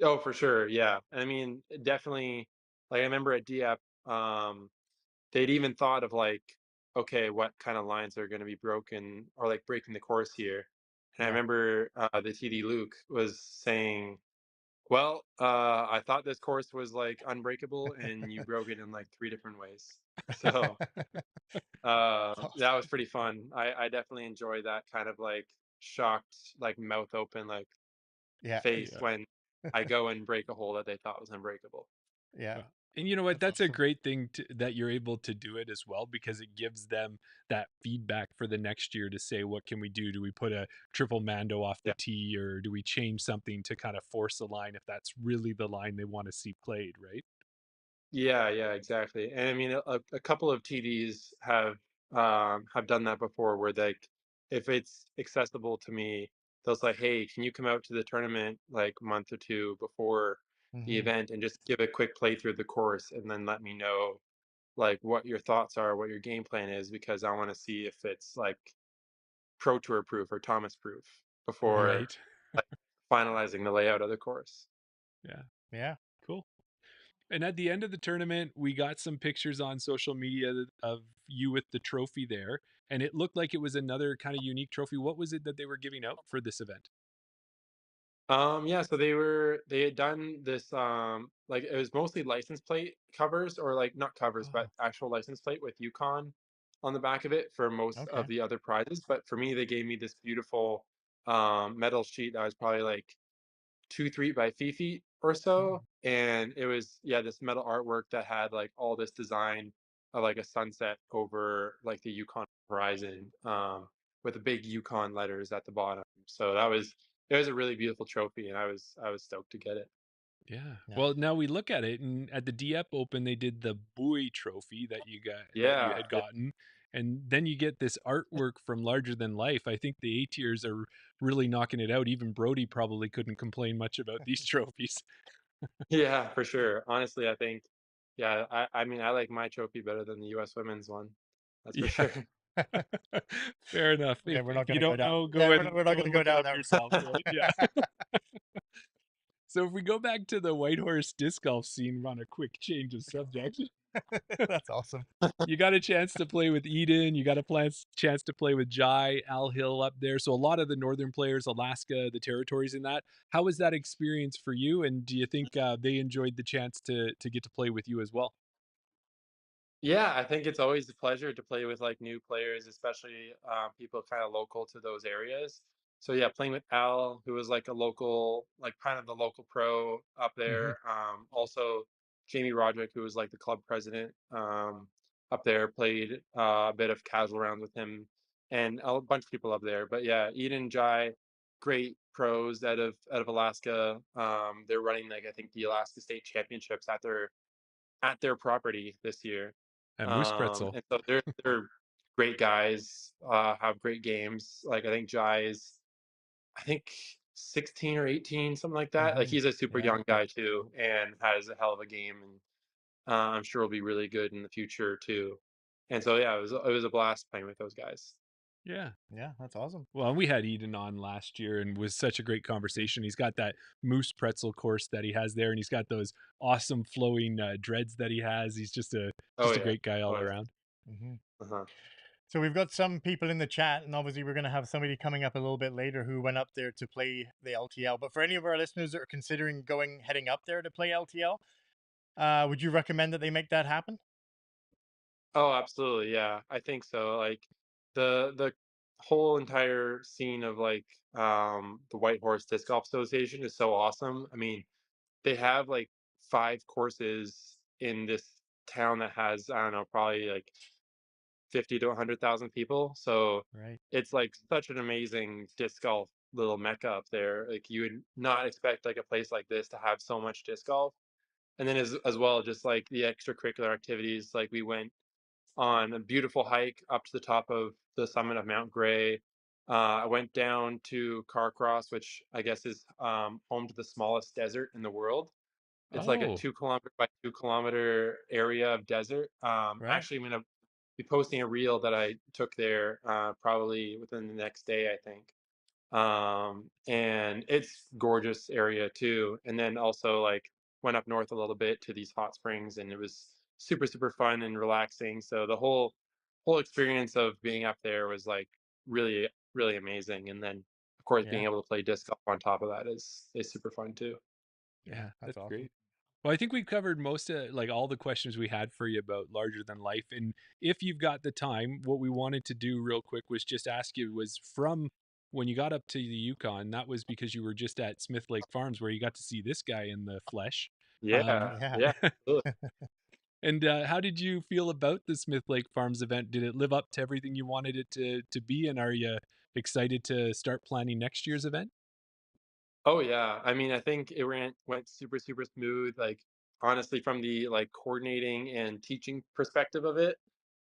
Oh, for sure. Yeah. I mean, definitely. Like I remember at DF, they'd even thought of like, okay, what kind of lines are going to be broken or like breaking the course here. And I Yeah. remember the TD Luke was saying, well, I thought this course was like unbreakable, and you broke it in like three different ways. So that was pretty fun. I definitely enjoy that kind of like shocked, like mouth open, like Yeah. face Yeah. when I go and break a hole that they thought was unbreakable. Yeah. Well, and you know what? That's That's a awesome. great thing that you're able to do it as well because it gives them that feedback for the next year to say, what can we do? Do we put a triple mando off the Yeah. tee or do we change something to kind of force a line if that's really the line they want to see played, right? Yeah, yeah, exactly. And I mean, a couple of TDs have done that before, where like if it's accessible to me, they'll say, "Hey, can you come out to the tournament like a month or two before the Hmm. event and just give a quick playthrough of the course, and then let me know like what your thoughts are, what your game plan is, because I want to see if it's like Pro Tour proof or Thomas proof before Right. like finalizing the layout of the course." Yeah. Yeah. Cool. And at the end of the tournament, we got some pictures on social media of you with the trophy there. And it looked like it was another kind of unique trophy. What was it that they were giving out for this event? Yeah, so they had done this like it was mostly license plate covers, or like not covers, but Oh, actual license plate with Yukon on the back of it for most of okay. the other prizes. But for me, they gave me this beautiful metal sheet that was probably like 2 3 by 3 feet or Mm. so, and it was, yeah, this metal artwork that had like all this design of like a sunset over like the Yukon horizon, with the big Yukon letters at the bottom. So it was a really beautiful trophy, and I was stoked to get it. Yeah. Yeah. Well, now we look at it, and at the DF Open, they did the buoy trophy that you Yeah, had gotten, and then you get this artwork from Larger Than Life. I think the A tiers are really knocking it out. Even Brody probably couldn't complain much about these trophies. yeah, for sure. Honestly, I think, yeah, I mean, I like my trophy better than the U.S. women's one. That's for Yeah. sure. Fair enough. Okay, we're If not you gonna go don't down. know, Yeah, we're not go gonna and go look it down up that yourself, right? Yeah. road. So if we go back to the Whitehorse disc golf scene on a quick change of subject, That's awesome. you got a chance to play with Eden. You got a chance to play with Jai, Al Hill up there. So a lot of the northern players, Alaska, the territories in that. How was that experience for you? And do you think they enjoyed the chance to get to play with you as well? Yeah, I think it's always a pleasure to play with like new players, especially people kind of local to those areas. So yeah, playing with Al, who was like a local, like kind of the local pro up Hmm. there. Also Jamie Roderick, who was like the club president up there, played a bit of casual rounds with him, and a bunch of people up there. But yeah, Eden Jai, great pros out of Alaska. They're running like I think the Alaska State Championships at their property this year. At Moose Pretzel. And so they're great guys, have great games. Like I think Jai is, I think 16 or 18, something like that. Like Hmm. he's a super Yeah. young guy too, and has a hell of a game, and I'm sure will be really good in the future too. And so yeah, it was a blast playing with those guys. Yeah. Yeah. That's awesome. Well, we had Eden on last year and was such a great conversation. He's got that Moose Pretzel course that he has there, and he's got those awesome flowing dreads that he has. He's Oh just a yeah, great guy of all course. around. Hmm. Uh-huh. So we've got some people in the chat, and obviously we're going to have somebody coming up a little bit later who went up there to play the LTL. But for any of our listeners that are considering heading up there to play LTL, would you recommend that they make that happen? Oh, absolutely. Yeah, I think so. Like the whole entire scene of like the Whitehorse Disc Golf Association is so awesome. I mean, they have like 5 courses in this town that has, I don't know, probably like 50 to 100,000 people. So Right. it's like such an amazing disc golf little mecca up there. Like you would not expect like a place like this to have so much disc golf. And then as well, just like the extracurricular activities, like we went on a beautiful hike up to the top of the summit of Mount Gray. I went down to Carcross, which I guess is home to the smallest desert in the world. It's like a Oh, 2 kilometer by 2 kilometer area of desert. Right. Actually, I'm gonna be posting a reel that I took there probably within the next day, I think. And it's gorgeous area too. And then also like went up north a little bit to these hot springs, and it was super fun and relaxing. So the whole experience of being up there was like really amazing. And then of course being Yeah. able to play disc golf on top of that is super fun too. yeah, That's that's awesome. great. Well, I think we covered most of like all the questions we had for you about larger than life. And if you've got the time, what we wanted to do real quick was just ask you was from when you got up to the Yukon, that was because you were just at Smith Lake Farms where you got to see this guy in the flesh. Yeah, Um, Yeah. yeah. Absolutely. and how did you feel about the Smith Lake Farms event? Did it live up to everything you wanted it to be? And are you excited to start planning next year's event? Oh yeah. I mean, I think it went super smooth. Like honestly, from the like coordinating and teaching perspective of it,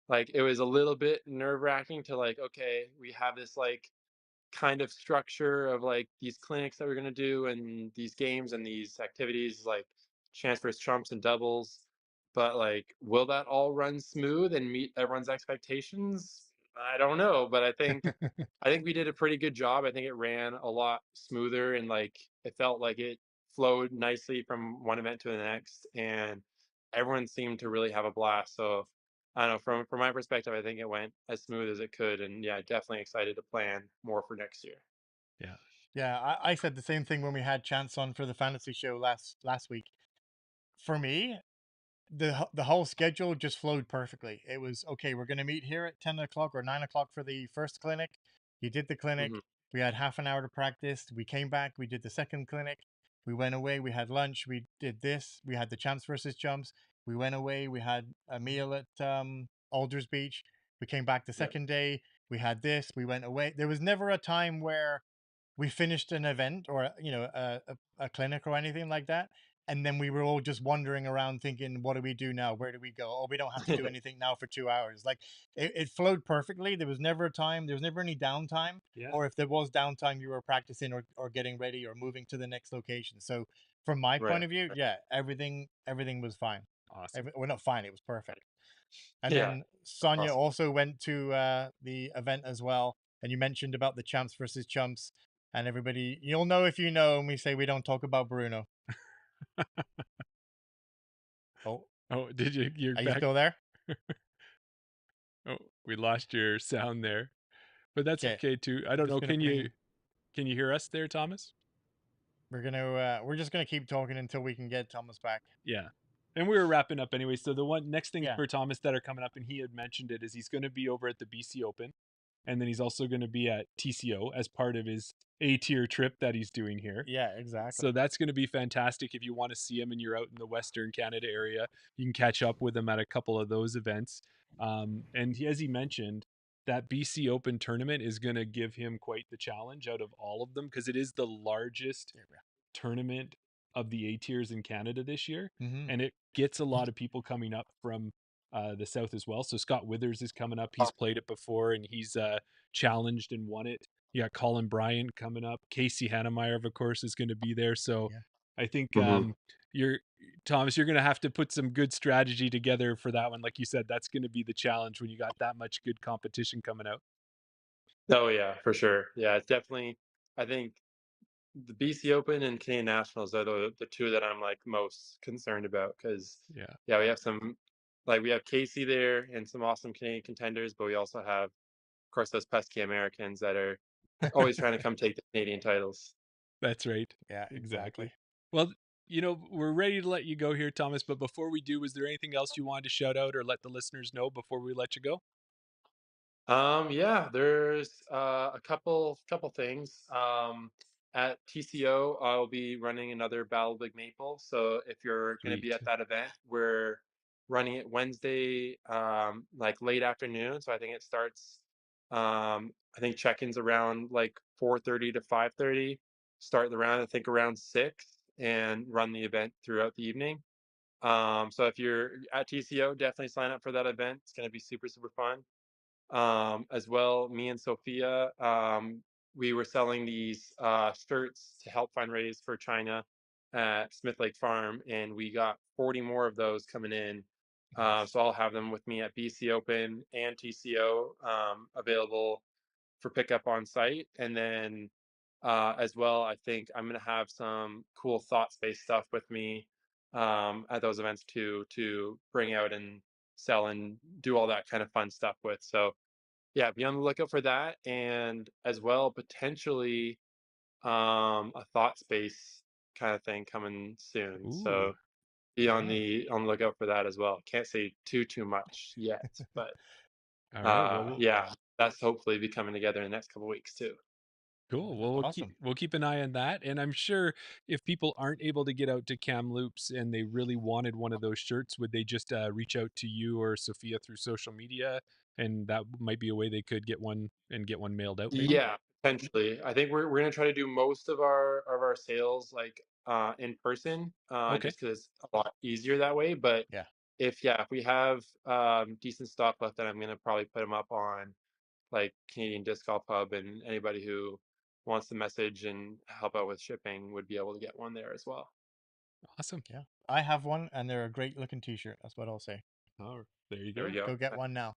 like it was a little bit nerve wracking to like, okay, we have this like kind of structure of like these clinics that we're gonna do and these games and these activities like chance versus trumps and doubles. But like, will that all run smooth and meet everyone's expectations? I don't know, but I think we did a pretty good job. I think it ran a lot smoother and like it felt like it flowed nicely from one event to the next, and everyone seemed to really have a blast. So I don't know, from my perspective, I think it went as smooth as it could, and yeah, definitely excited to plan more for next year. Yeah. Yeah. I said the same thing when we had Chance on for the fantasy show last week. For me, the whole schedule just flowed perfectly. It was okay. We're going to meet here at 10 o'clock or 9 o'clock for the first clinic. You did the clinic. Hmm. We had half an hour to practice. We came back. We did the second clinic. We went away. We had lunch. We did this. We had the champs versus jumps. We went away. We had a meal at Alders Beach. We came back the Yeah. second day. We had this. We went away. There was never a time where we finished an event or a clinic or anything like that, and then we were all just wandering around thinking, what do we do now, where do we go, oh, we don't have to do anything now for 2 hours. Like it flowed perfectly. There was never a time, there was never any downtime, Yeah. or if there was downtime, you were practicing or getting ready or moving to the next location. So from my Right. point of view, Right. yeah, everything was fine. Awesome. Well, not fine, it was perfect. And Yeah. then Sonia Awesome. also went to the event as well. And you mentioned about the champs versus chumps. And everybody, you'll know if you know, and we say we don't talk about Bruno. Oh, Oh, did you? You're are you back. still there? Oh, we lost your sound there, but that's Okay, okay too. I I'm don't just know. gonna bring. Can you hear us there, Thomas? We're just gonna keep talking until we can get Thomas back. Yeah. And we were wrapping up anyway. So the one next things Yeah, for Thomas that are coming up, and he had mentioned it, is he's going to be over at the BC Open, and then he's also going to be at TCO as part of his A tier trip that he's doing here. yeah, exactly. So that's going to be fantastic. If you want to see him and you're out in the Western Canada area, you can catch up with him at a couple of those events. And as he mentioned, that BC Open tournament is going to give him quite the challenge out of all of them because it is the largest There we tournament of the A tiers in Canada this year, are. Mm-hmm. and it gets a lot of people coming up from the south as well. So Scott Withers is coming up. He's played it before, and he's challenged and won it. You got Colin Bryant coming up. Casey Hannemeyer, of course, is going to be there. So Yeah, I think Hmm. you're Thomas. You're going to have to put some good strategy together for that one. Like you said, that's going to be the challenge when you got that much good competition coming out. Oh yeah, for sure. Yeah, it's definitely. I think the BC Open and Canadian Nationals are the two that I'm like most concerned about because Yeah. yeah, we have some like we have Casey there and some awesome Canadian contenders, but we also have, of course, those pesky Americans that are always trying to come take the Canadian titles. That's right. Yeah, Exactly. exactly. Well, we're ready to let you go here, Thomas, but before we do, was there anything else you wanted to shout out or let the listeners know before we let you go? Yeah, there's a couple things. At TCO, I'll be running another Battle Big Maple. So if you're going to be Sweet. at that event, we're running it Wednesday, like late afternoon. So I think it starts. I think check-ins around like 4:30 to 5:30. Start the round, I think around 6, and run the event throughout the evening. So if you're at TCO, definitely sign up for that event. It's going to be super super fun. As well, me and Sophia, we were selling these shirts to help fundraise for China at Smith Lake Farm, and we got 40 more of those coming in. Nice. So I'll have them with me at BC Open and TCO, available for pickup on site. And then as well, I think I'm going to have some cool thought space stuff with me at those events too, to bring out and sell and do all that kind of fun stuff with. So yeah, be on the lookout for that, and as well potentially a thought space kind of thing coming soon. So Ooh. be on Yeah. the lookout for that as well. Can't say too much yet, but All right. Well, yeah, that's hopefully be coming together in the next couple weeks too. cool. Well, Awesome. we'll keep an eye on that, and I'm sure if people aren't able to get out to Kamloops and they really wanted one of those shirts, would they just reach out to you or Sophia through social media, and that might be a way they could get one and get one mailed out, maybe? Yeah, potentially. I think we're gonna try to do most of our sales like in person, Okay. just because it's a lot easier that way. But Yeah. if we have decent stock left, then I'm gonna probably put them up on like Canadian Disc Golf Pub, and anybody who wants to message and help out with shipping would be able to get one there as well. Awesome. Yeah. I have one, and they're a great looking T-shirt. That's what I'll say. Oh, there you There we go. go. Go get one now.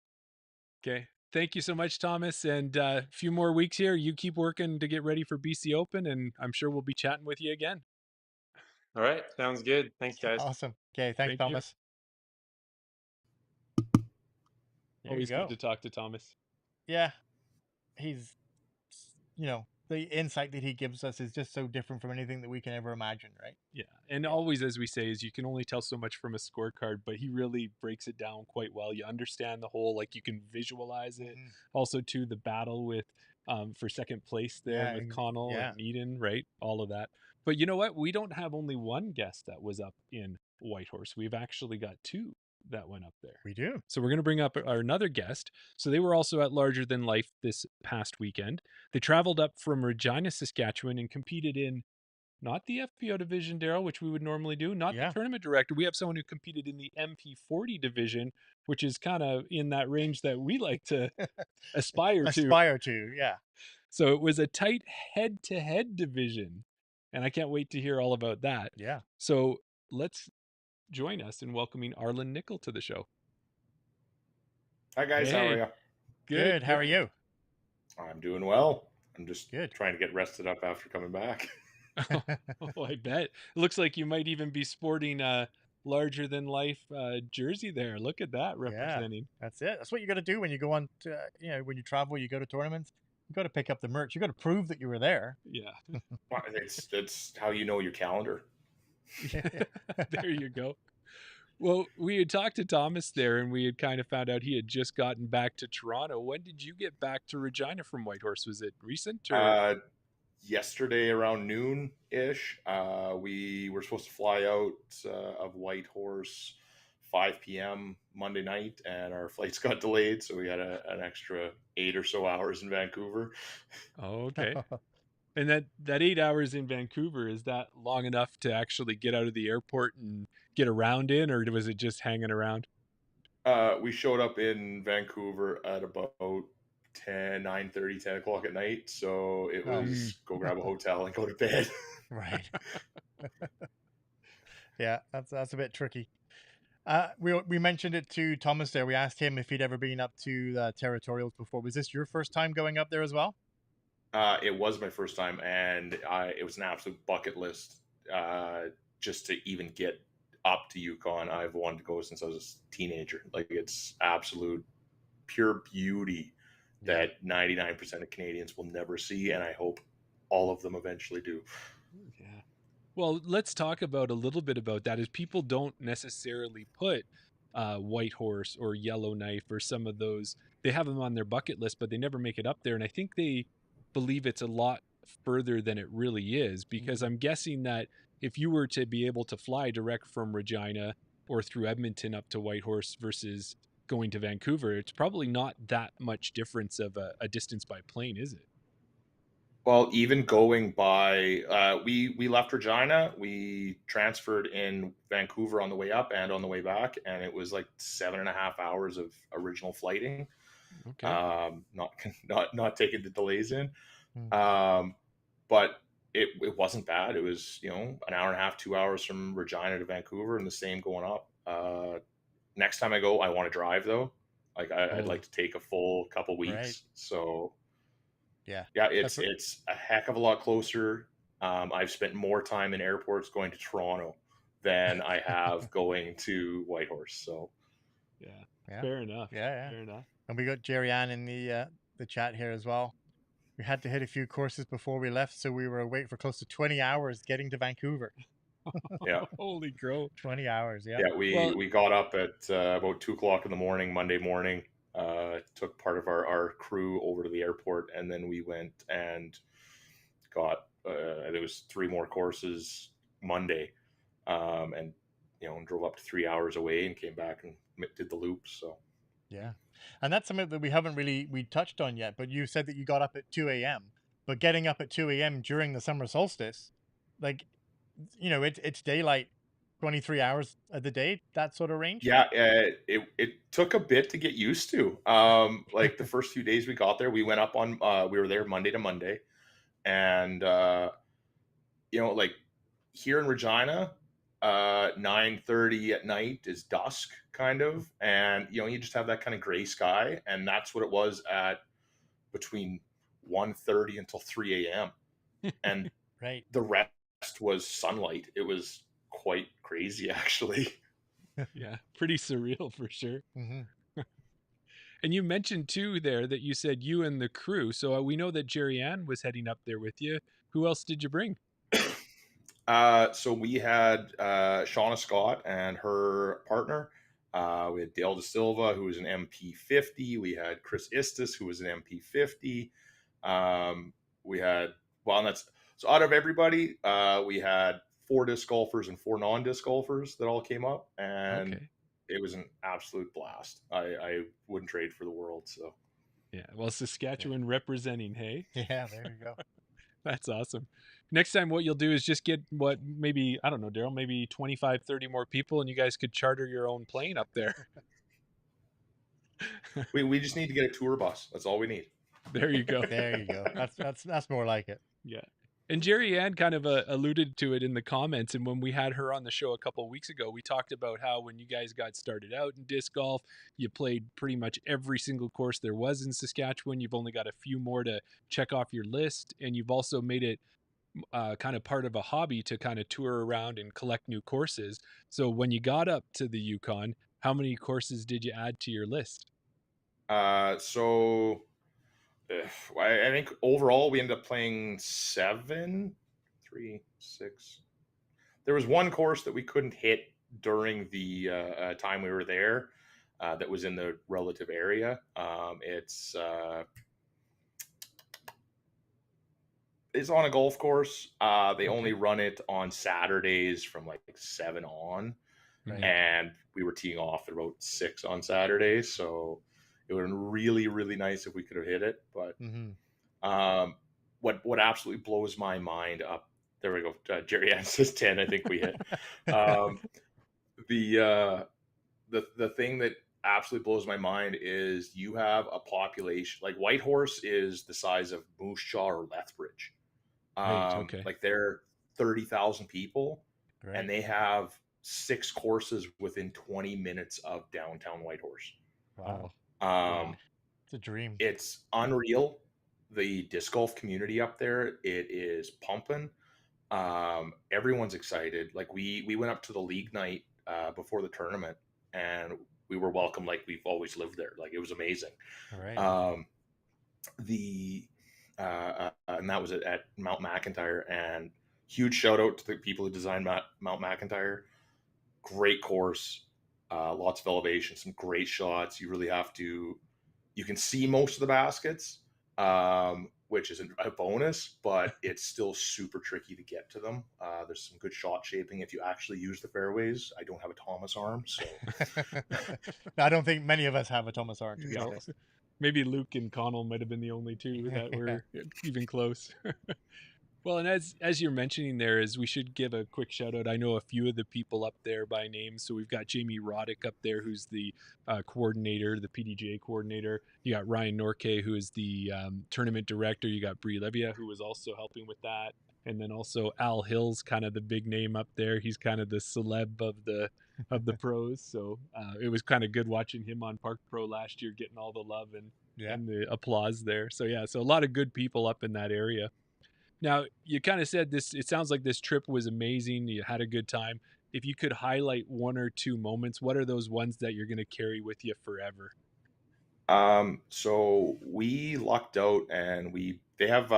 Okay. Thank you so much, Thomas. And a few more weeks here. You keep working to get ready for BC Open, and I'm sure we'll be chatting with you again. All right, sounds good. Thanks, guys. Awesome. Okay. Thanks, Thank you. Thomas. There you Always good go. to talk to Thomas. Yeah. He's, the insight that he gives us is just so different from anything that we can ever imagine, right? Yeah. And Yeah. always, as we say, is you can only tell so much from a scorecard, but he really breaks it down quite well. You understand the whole, like you can visualize it. Mhm. Also, to the battle with for second place there Yeah. with Connell Yeah. and Eden, right? All of that. But you know what? We don't have only one guest that was up in Whitehorse. We've actually got two that went up there. We do. So we're going to bring up our another guest. So they were also at Larger Than Life this past weekend. They traveled up from Regina, Saskatchewan, and competed in not the FPO division, Daryl, which we would normally do, not the Yeah. tournament director. We have someone who competed in the MP40 division, which is kind of in that range that we like to aspire to. Aspire to. Yeah. So it was a tight head-to-head division, and I can't wait to hear all about that. Yeah. So let's join us in welcoming Arlen Nickel to the show. Hi guys, how are Hey. you? Good. How are you? I'm doing well. I'm just Good. trying to get rested up after coming back. Oh, I bet. It looks like you might even be sporting a larger than life jersey there. Look at that representing. That's it. That's what you got to do when you go on to, when you travel, you go to tournaments. You got to pick up the merch. You got to prove that you were there. Yeah. Well, it's how you know your calendar. There you go. Well, we had talked to Thomas there and we had kind of found out he had just gotten back to Toronto. When did you get back to Regina from Whitehorse? Was it recent or? Yesterday around noon ish, we were supposed to fly out of Whitehorse 5 p.m. Monday night, and our flights got delayed, so we had an extra 8 or so hours in Vancouver. Oh, okay. And that 8 hours in Vancouver, is that long enough to actually get out of the airport and get around in, or was it just hanging around? We showed up in Vancouver at about 9:30, 10 o'clock at night. So it Oh. was go grab a hotel and go to bed. Right. Yeah, that's a bit tricky. We mentioned it to Thomas there. We asked him if he'd ever been up to the territorials before. Was this your first time going up there as well? It was my first time, and it was an absolute bucket list just to even get up to Yukon, I've wanted to go since I was a teenager. Like, it's absolute pure beauty that 99% of Canadians will never see, and I hope all of them eventually do. Yeah. Well, let's talk about a little bit about that. Is people don't necessarily put Whitehorse or Yellowknife or some of those. They have them on their bucket list, but they never make it up there. And I think they believe it's a lot further than it really is, because I'm guessing that if you were to be able to fly direct from Regina or through Edmonton up to Whitehorse versus going to Vancouver, it's probably not that much difference of a distance by plane, is it? Well, even going by, we left Regina, we transferred in Vancouver on the way up and on the way back, and it was like 7.5 hours of original flighting. Okay. Not taking the delays in, Mm. but it wasn't bad. It was, an hour and a half, 2 hours from Regina to Vancouver, and the same going up. Next time I go, I want to drive though. Like, I'd like to take a full couple weeks. Right. So Yeah. yeah, That's it's a heck of a lot closer. I've spent more time in airports going to Toronto than I have going to Whitehorse. So Yeah. Yeah. Fair enough. Yeah. Fair enough. And we got Jerry Ann in the chat here as well. We had to hit a few courses before we left, so we were awake for close to 20 hours getting to Vancouver. yeah, Holy crow. 20 hours, yeah. yeah, Well, we got up at about 2 o'clock in the morning, Monday morning. Took part of our crew over to the airport, and then we went and got there was 3 more courses Monday, and drove up to 3 hours away and came back and did the loops. So Yeah. And that's something that we touched on yet, but you said that you got up at 2 a.m. But getting up at 2 a.m. during the summer solstice, like, it's daylight 23 hours of the day, that sort of range. yeah, it took a bit to get used to. Like, the first few days we got there, we went up on we were there Monday to Monday, and like here in Regina, 9:30 at night is dusk kind of, and you just have that kind of gray sky, and that's what it was at between 1:30 until 3 a.m. and Right. the rest was sunlight. It was quite crazy, actually. yeah, pretty surreal for sure. Mm-hmm. And you mentioned too there that you said you and the crew. So we know that Jerry Ann was heading up there with you. Who else did you bring? So we had Shauna Scott and her partner. We had Dale De Silva, who was an MP50. We had Chris Istis, who was an MP50. We had, well, and that's, so out of everybody, we had 4 disc golfers and 4 non-disc golfers that all came up, and Okay. it was an absolute blast. I wouldn't trade for the world. So Yeah. Well, Saskatchewan representing, hey? Yeah, there you go. That's awesome. Next time what you'll do is just get maybe, I don't know, Daryl, maybe 25, 30 more people, and you guys could charter your own plane up there. we just need to get a tour bus. That's all we need. There you go. There you go. That's more like it. Yeah. And Jerry Ann kind of alluded to it in the comments. And when we had her on the show a couple of weeks ago, we talked about how when you guys got started out in disc golf, you played pretty much every single course there was in Saskatchewan. You've only got a few more to check off your list. And you've also made it kind of part of a hobby to kind of tour around and collect new courses. So when you got up to the Yukon, how many courses did you add to your list? So I think overall we ended up playing 7, 3, 6. There was one course that we couldn't hit during the time we were there. That was in the relative area. It's on a golf course. They only run it on Saturdays from like 7 on, Right. and we were teeing off at about 6 on Saturdays. So it would have been really, really nice if we could have hit it. But what absolutely blows my mind up, there we go. Jerry Ann says 10. I think we hit. The thing that absolutely blows my mind is you have a population like Whitehorse is the size of Moose Jaw or Lethbridge. Okay. Like they're 30,000 people, Right. and they have 6 courses within 20 minutes of downtown Whitehorse. Wow. It's a dream. It's unreal. The disc golf community up there, it is pumping. Everyone's excited. Like we went up to the league night before the tournament, and we were welcomed like we've always lived there. Like, it was amazing. All right. And that was at Mount McIntyre. And huge shout out to the people who designed Mount McIntyre. Great course, lots of elevation, some great shots. You really have to. You can see most of the baskets, which is a bonus, but it's still super tricky to get to them. There's some good shot shaping if you actually use the fairways. I don't have a Thomas arm, so I don't think many of us have a Thomas arm, to be No. honest. Maybe Luke and Connell might have been the only two that were even close. Well, and as you're mentioning there, is we should give a quick shout out. I know a few of the people up there by name. So we've got Jamie Roddick up there, who's the coordinator, the PDGA coordinator. You got Ryan Norke, who is the tournament director. You got Brie Levia, who was also helping with that. And then also Al Hill's kind of the big name up there. He's kind of the celeb of the pros. So it was kind of good watching him on Park Pro last year, getting all the love and the applause there. So yeah, so a lot of good people up in that area. Now, you kind of said this, it sounds like this trip was amazing. You had a good time. If you could highlight one or two moments, what are those ones that you're going to carry with you forever? So we lucked out, and they have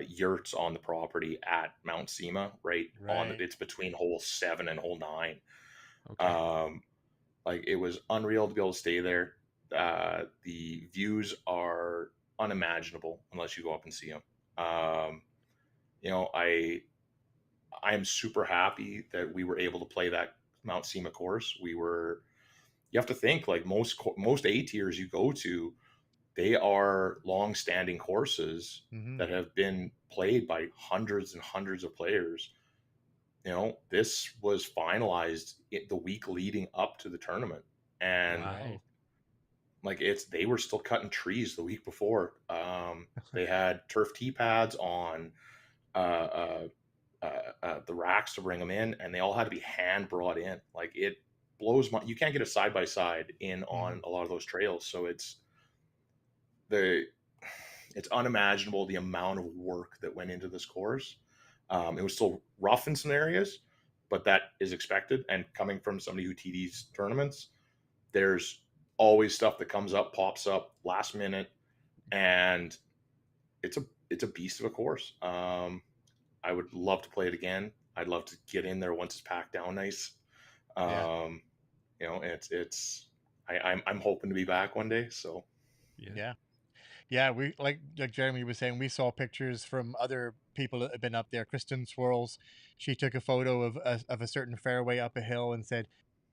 yurts on the property at Mount Sema, right? Right. It's between hole 7 and hole 9. Okay. Like, it was unreal to be able to stay there. The views are unimaginable unless you go up and see them. I'm super happy that we were able to play that Mount Sema course. You have to think, like, most A tiers you go to, they are long-standing courses that have been played by hundreds and hundreds of players. This was finalized the week leading up to the tournament, and Wow. like, they were still cutting trees the week before. They had turf tee pads on the racks to bring them in, and they all had to be hand brought in. Like, it blows my. You can't get a side by side in on a lot of those trails, so it's unimaginable the amount of work that went into this course. It was still rough in some areas, but that is expected. And coming from somebody who TDs tournaments, there's always stuff that pops up last minute, and it's a beast of a course. I would love to play it again. I'd love to get in there once it's packed down nice. I'm hoping to be back one day. So Yeah. We like Jeremy was saying, we saw pictures from other people that have been up there. Kristen Swirls, she took a photo of a certain fairway up a hill and said,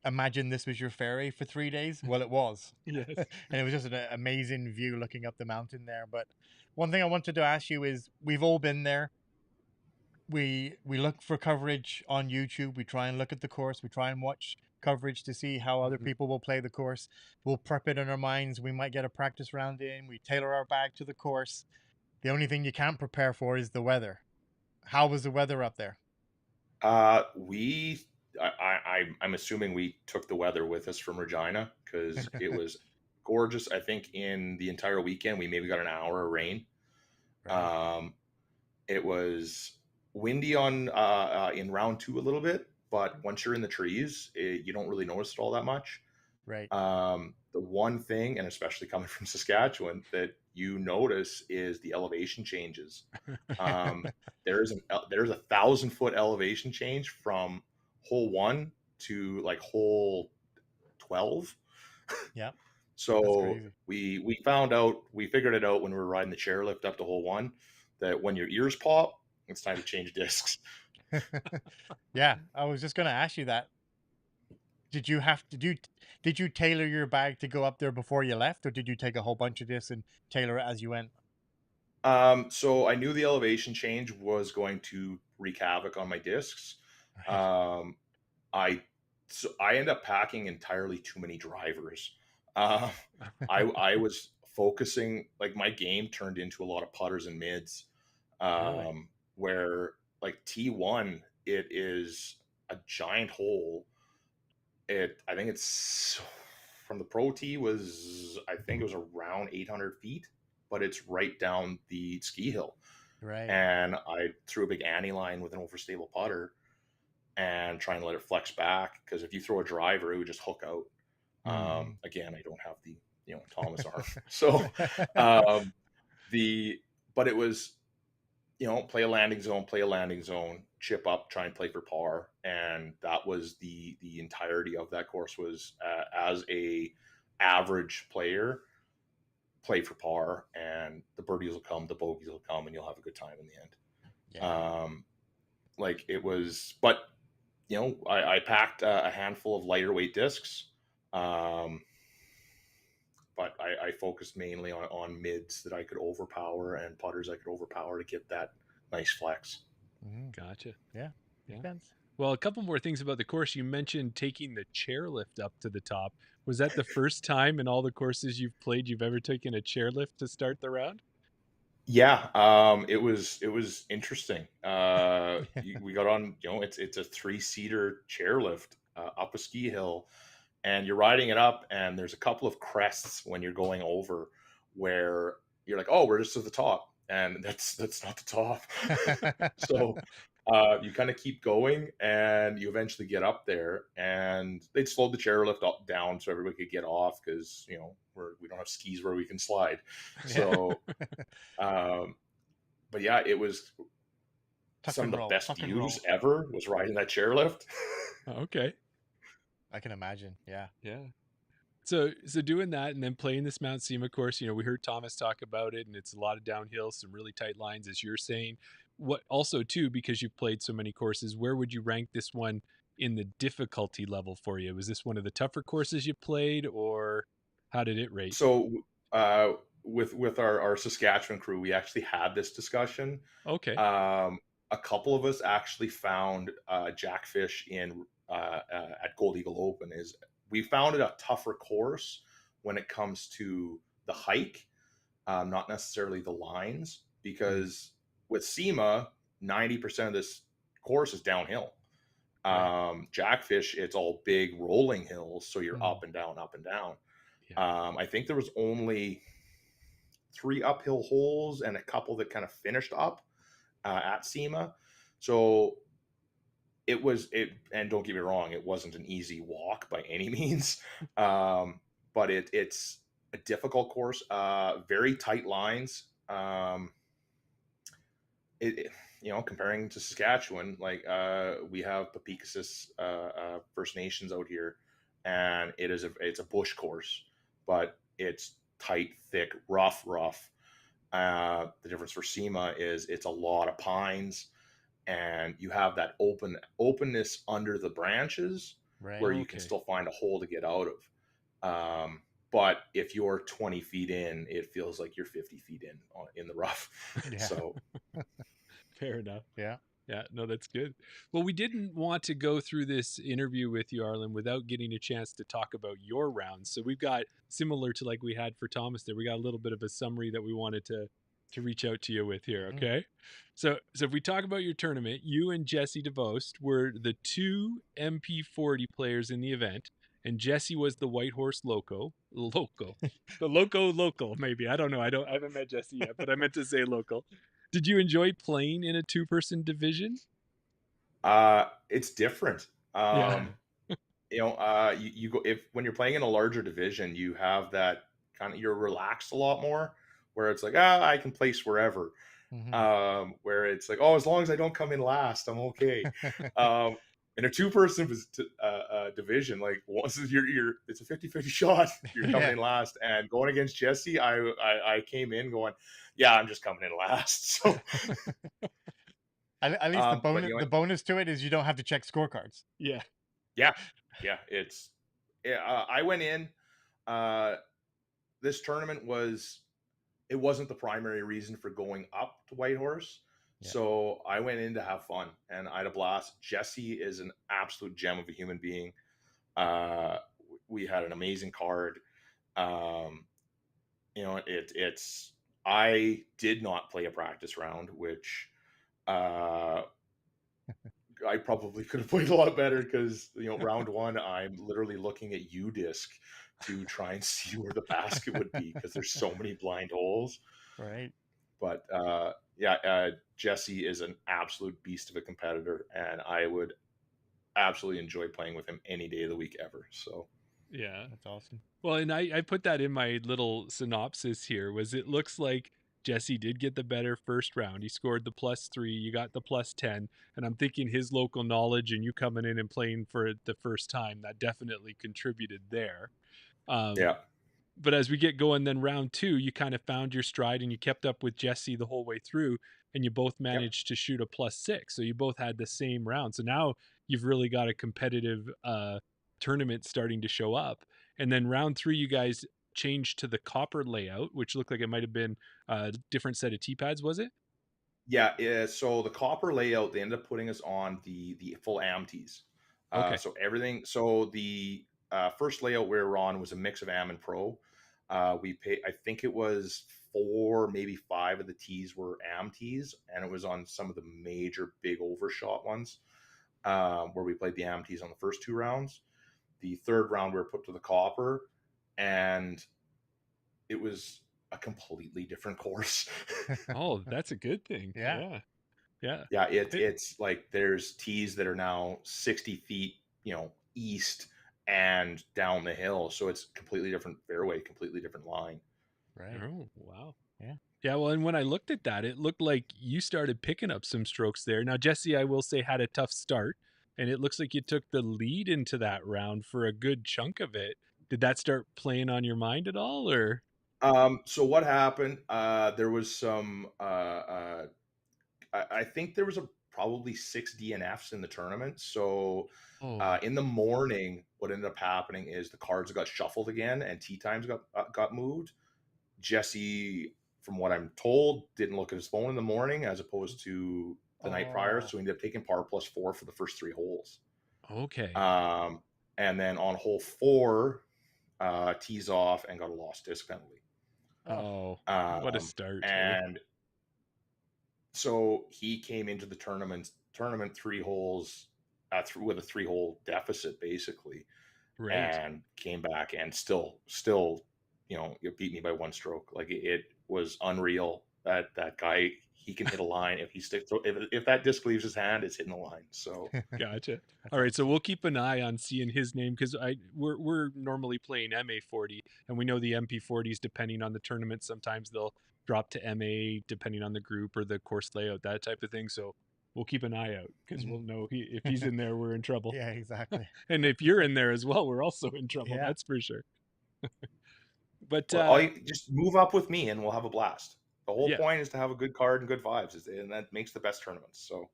"Imagine this was your fairway for 3 days." Well, it was. Yes. And it was just an amazing view looking up the mountain there. But one thing I wanted to ask you is, we've all been there. We look for coverage on YouTube. We try and look at the course. We try and watch coverage to see how other people will play the course. We'll prep it in our minds. We might get a practice round in. We tailor our bag to the course. The only thing you can't prepare for is the weather. How was the weather up there? I'm assuming we took the weather with us from Regina, because it was gorgeous. I think in the entire weekend we maybe got an hour of rain. Right. It was windy on in round 2 a little bit, but once you're in the trees, you don't really notice it all that much. Right. The one thing, and especially coming from Saskatchewan, that you notice is the elevation changes. There's a 1,000-foot elevation change from hole 1 to like hole 12. Yeah. So we figured it out when we were riding the chairlift up to hole 1, that when your ears pop, it's time to change discs. Yeah, I was just going to ask you that. Did you tailor your bag to go up there before you left, or did you take a whole bunch of this and tailor it as you went? So I knew the elevation change was going to wreak havoc on my discs. Right. I ended up packing entirely too many drivers. I was focusing, like, my game turned into a lot of putters and mids, Really? where, like, T1, it is a giant hole. I think it's from the pro tee I think it was around 800 feet, but it's right down the ski hill. Right. And I threw a big Annie line with an overstable putter, and try and let it flex back, because if you throw a driver, it would just hook out. Again, I don't have the Thomas arm, so but it was play a landing zone, chip up, try and play for par, and that was the entirety of that course was as a average player, play for par, and the birdies will come, the bogeys will come, and you'll have a good time in the end. Yeah. Like it was, but I packed a handful of lighter weight discs, but I focused mainly on mids that I could overpower and putters I could overpower to get that nice flex. Gotcha. Yeah. Yeah. Makes sense. Well, a couple more things about the course. You mentioned taking the chairlift up to the top. Was that the first time in all the courses you've played you've ever taken a chairlift to start the round? Yeah, it was interesting. We got on, it's a 3-seater chairlift up a ski hill, and you're riding it up, and there's a couple of crests when you're going over where you're like, oh, we're just at the top, and that's not the top. So you kind of keep going, and you eventually get up there, and they'd slowed the chairlift down so everybody could get off, because we don't have skis where we can slide. So but yeah, it was some of the best views ever was riding that chairlift. Okay. I can imagine. Yeah. Yeah. So doing that and then playing this Mount Sema course, we heard Thomas talk about it, and it's a lot of downhill, some really tight lines, as you're saying. What also too, because you've played so many courses, where would you rank this one in the difficulty level for you? Was this one of the tougher courses you played, or how did it rate? So with our Saskatchewan crew, we actually had this discussion. Okay. A couple of us actually found Jackfish in at Gold Eagle Open. We found it a tougher course when it comes to the hike, not necessarily the lines, because with SEMA, 90% of this course is downhill. Jackfish, it's all big rolling hills, so you're up and down, up and down. Yeah. I think there was only 3 uphill holes and a couple that kind of finished up at SEMA. So and don't get me wrong, it wasn't an easy walk by any means, but it's a difficult course, very tight lines. Comparing to Saskatchewan, like we have Papikasis First Nations out here, and it's a bush course, but it's tight, thick, rough. The difference for SEMA is it's a lot of pines, and you have that openness under the branches, where you can still find a hole to get out of. But if you're 20 feet in, it feels like you're 50 feet in the rough. Yeah. So fair enough. Yeah. Yeah, no, that's good. Well, we didn't want to go through this interview with you, Arlen, without getting a chance to talk about your rounds. So we've got, similar to like we had for Thomas there, we got a little bit of a summary that we wanted to reach out to you with here, okay? So if we talk about your tournament, you and Jesse DeVost were the 2 MP40 players in the event, and Jesse was the Whitehorse local. The local, maybe. I don't know. I haven't met Jesse yet, but I meant to say local. Did you enjoy playing in a 2-person division? It's different. You go when you're playing in a larger division, you have that kind of, you're relaxed a lot more, where it's like, I can place wherever. Where it's like, as long as I don't come in last, I'm okay. In a 2-person division, like once it's a 50-50 shot, you're coming in last. And going against Jesse, I came in going, I'm just coming in last. So at least the bonus to it is you don't have to check scorecards. Yeah. It's I went in. This tournament wasn't the primary reason for going up to Whitehorse. Yeah. So I went in to have fun, and I had a blast. Jesse is an absolute gem of a human being. We had an amazing card. I did not play a practice round, which I probably could have played a lot better, because round 1 I'm literally looking at UDisc to try and see where the basket would be, because there's so many blind holes. Right. But Jesse is an absolute beast of a competitor, and I would absolutely enjoy playing with him any day of the week ever. So Yeah. That's awesome. Well, and I put that in my little synopsis here. Was it looks like Jesse did get the better first round. He scored the +3, you got the +10, and I'm thinking his local knowledge and you coming in and playing for it the first time, that definitely contributed there. Um, yeah, but as we get going, then round 2, you kind of found your stride and you kept up with Jesse the whole way through, and you both yep. managed to shoot a +6. So you both had the same round. So now you've really got a competitive tournament starting to show up. And then round 3, you guys changed to the copper layout, which looked like it might have been a different set of tee pads, was it? Yeah. So the copper layout, they ended up putting us on the full AM tees. Okay. So everything. So the first layout we were on was a mix of AM and Pro. We paid. I think it was 4, maybe 5 of the tees were AM tees, and it was on some of the major big overshot ones where we played the AM tees on the first 2 rounds. The third round we were put to the copper, and it was a completely different course. Oh, that's a good thing. Yeah. Yeah. Yeah. Yeah, It- it's like there's tees that are now 60 feet, east and down the hill. So it's completely different fairway, completely different line. Right. Oh, wow. Yeah. Yeah, well, and when I looked at that, it looked like you started picking up some strokes there. Now, Jesse, I will say, had a tough start, and it looks like you took the lead into that round for a good chunk of it. Did that start playing on your mind at all, or? So what happened? There was some I think there was probably 6 DNFs in the tournament. So Oh, in the morning, what ended up happening is the cards got shuffled again and tee times got moved. Jesse, from what I'm told, didn't look at his phone in the morning as opposed to the night prior. Oh. So he ended up taking par +4 for the first 3 holes. okay. And then on hole 4, tees off and got a lost disc penalty. Oh. Oh, what a Um, start, eh? and so he came into the tournament 3 holes with a 3-hole deficit basically, Right. and came back and still it beat me by 1 stroke. Like it was unreal that guy, he can hit a line if he sticks to, if that disc leaves his hand, it's hitting the line. So Gotcha. That's All right, so awesome. we'll keep an eye on seeing his name because we're normally playing MA40, and we know the MP40s, depending on the tournament, sometimes they'll drop to MA depending on the group or the course layout, that type of thing. So we'll keep an eye out because Mhm. we'll know if he's in there, we're in trouble, Yeah, exactly. and if you're in there as well, we're also in trouble. Yeah. That's for sure. But well, all you just move up with me and we'll have a blast. The whole yeah, point is to have a good card and good vibes, and that makes the best tournaments. So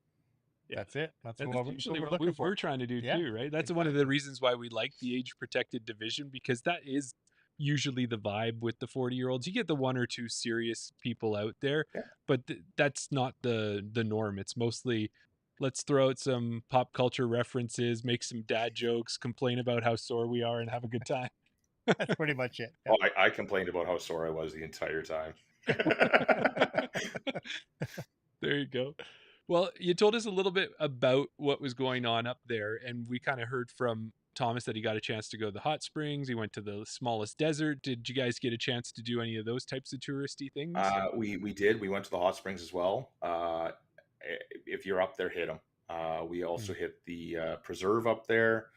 yeah. That's it. That's That's what usually we're what looking for. we're trying to do Yeah. too, right? That's one of the reasons why we like the age protected division, because that is usually the vibe with the 40-year-olds. You get the one or two serious people out there, yeah. but that's not the norm. It's mostly let's throw out some pop culture references, make some dad jokes, complain about how sore we are, and have a good time. That's pretty much it. Yeah. Oh, I complained about how sore I was the entire time. There you go. Well, you told us a little bit about what was going on up there, and we kind of heard from Thomas that he got a chance to go to the hot springs. He went to the smallest desert. Did you guys get a chance to do any of those types of touristy things? We did. We went to the hot springs as well. If you're up there, hit them. We also Mm. hit the preserve up there.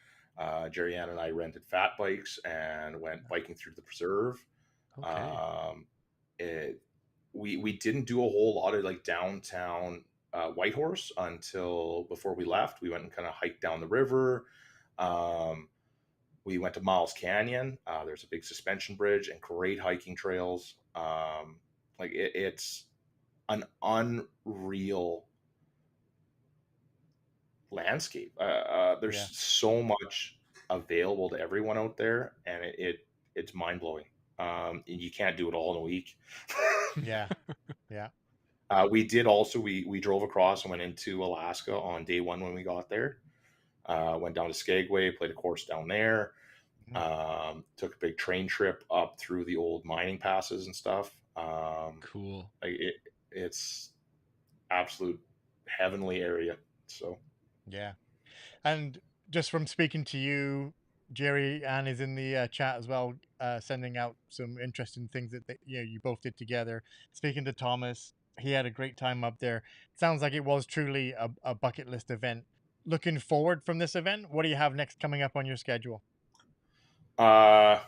Jerry Ann and I rented fat bikes and went biking through the preserve. Okay. Um, it, we didn't do a whole lot of like downtown Whitehorse until before we left. We went and kind of hiked down the river. Um, we went to Miles Canyon. There's a big suspension bridge and great hiking trails. It's an unreal landscape. There's Yeah. so much available to everyone out there, and it's mind blowing. You can't do it all in a week. Yeah. Yeah. We did also. We drove across and went into Alaska on day 1 when we got there. Went down to Skagway, played a course down there. Took a big train trip up through the old mining passes and stuff. Cool. It's absolute heavenly area. So Yeah. And just from speaking to you, Jerry Ann is in the chat as well, sending out some interesting things that you both did together. Speaking to Thomas, he had a great time up there. Sounds like it was truly a bucket list event. looking forward from this event? What do you have next coming up on your schedule? Uh,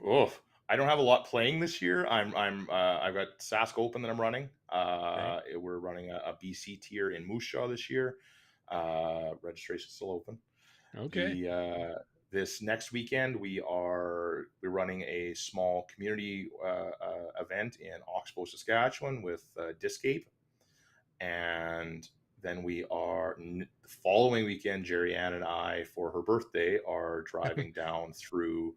oof. I don't have a lot playing this year. I've got Sask Open that I'm running. We're running a BC tier in Moose Jaw this year. Registration's still open. Okay. This next weekend we're running a small community event in Oxbow, Saskatchewan with Discape, and then the following weekend, Jerry Ann and I, for her birthday, are driving down through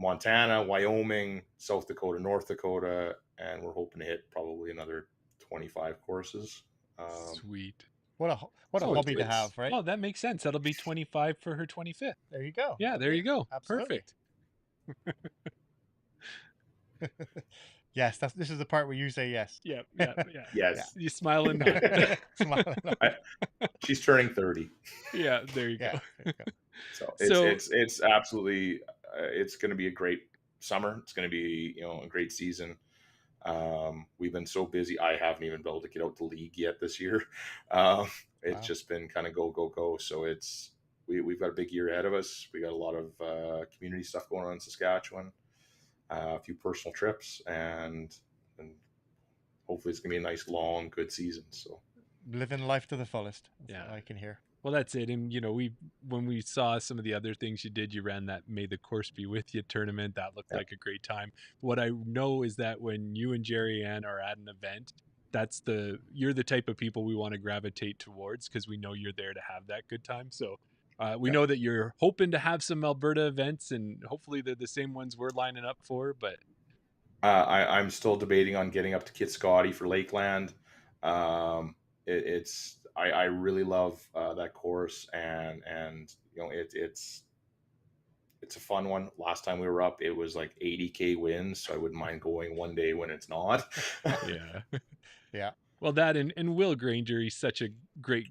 Montana, Wyoming, South Dakota, North Dakota, and we're hoping to hit probably another 25 courses. Sweet. What a So hobby to have, right? Oh, that makes sense. That'll be 25 for her 25th. There you go. Yeah, there you go. Absolutely. Perfect. Yes, this is the part where you say yes. Yeah. Yes. You smile and nod. Smiling. She's turning 30. Yeah, there you Yeah, go. there you go. So it's absolutely it's going to be a great summer. It's going to be a great season. We've been so busy. I haven't even been able to get out to league yet this year. It's just been kind of go. So we've got a big year ahead of us. We got a lot of community stuff going on in Saskatchewan, a few personal trips, and hopefully it's gonna be a nice, long, good season. So Living life to the fullest. That's Yeah. all I can hear. Well, that's it. And when we saw some of the other things you did, you ran that May the Course Be With You tournament. That looked like a great time. What I know is that when you and Jerry Ann are at an event, you're the type of people we want to gravitate towards, because we know you're there to have that good time. So we know that you're hoping to have some Alberta events, and hopefully they're the same ones we're lining up for. But I'm still debating on getting up to Kitscotty for Lakeland. I really love that course, and it's a fun one. Last time we were up, it was like 80K wins, so I wouldn't mind going one day when it's not. yeah. Yeah. Well, that and Will Granger, he's such a great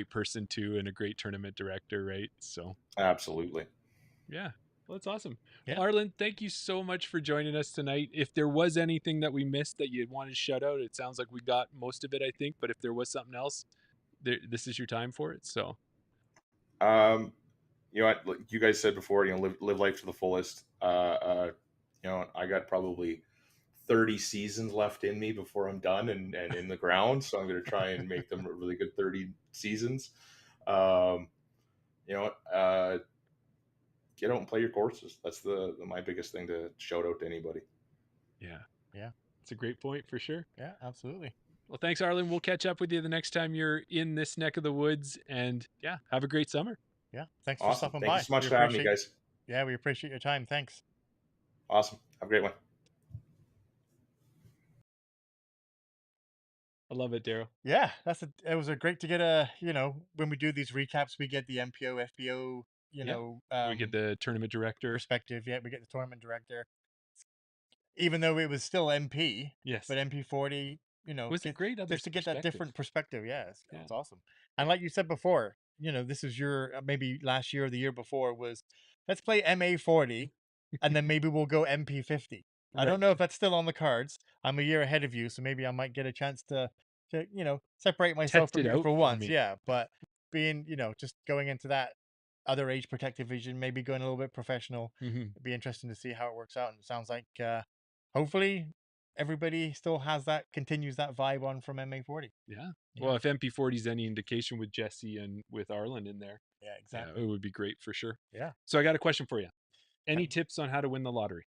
person too, and a great tournament director, right? So Absolutely. yeah. Well, that's awesome. Yeah. Arlen, thank you so much for joining us tonight. If there was anything that we missed that you wanted to shout out, it sounds like we got most of it, I think. But if there was something else, this is your time for it. So, Like you guys said before, live life to the fullest. I got probably 30 seasons left in me before I'm done and in the ground. So I'm going to try and make them a really good 30 seasons. Get out and play your courses. That's my biggest thing to shout out to anybody. yeah. Yeah. It's a great point for sure. Yeah, absolutely. Well, thanks, Arlen. We'll catch up with you the next time you're in this neck of the woods. And yeah, have a great summer. Yeah. Thanks for Awesome. stopping Thank by. you so much We for having me, appreciate- guys. Yeah, we appreciate your time. Thanks. Awesome. Have a great one. I love it, Daryl. Yeah, it was a great to get when we do these recaps, we get the MPO, FPO, We get the tournament director. perspective. Yeah, we get the tournament director. Even though it was still MP, Yes. but MP40, was it great just to get that different perspective. Yes, Yeah. it's awesome. And like you said before, this is your maybe last year or the year before was let's play MA40, and then maybe we'll go MP50. I don't know if that's still on the cards. I'm a year ahead of you, so maybe I might get a chance to separate myself Test it from you out for for once. me. Yeah, but being just going into that other age protective vision, maybe going a little bit professional. It'd be interesting to see how it works out. And it sounds like hopefully everybody still continues that vibe on from MA40. Yeah. Well, if MP40 is any indication with Jesse and with Arlen in there, Yeah, exactly. it would be great for sure. Yeah. So I got a question for you. Any tips on how to win the lottery?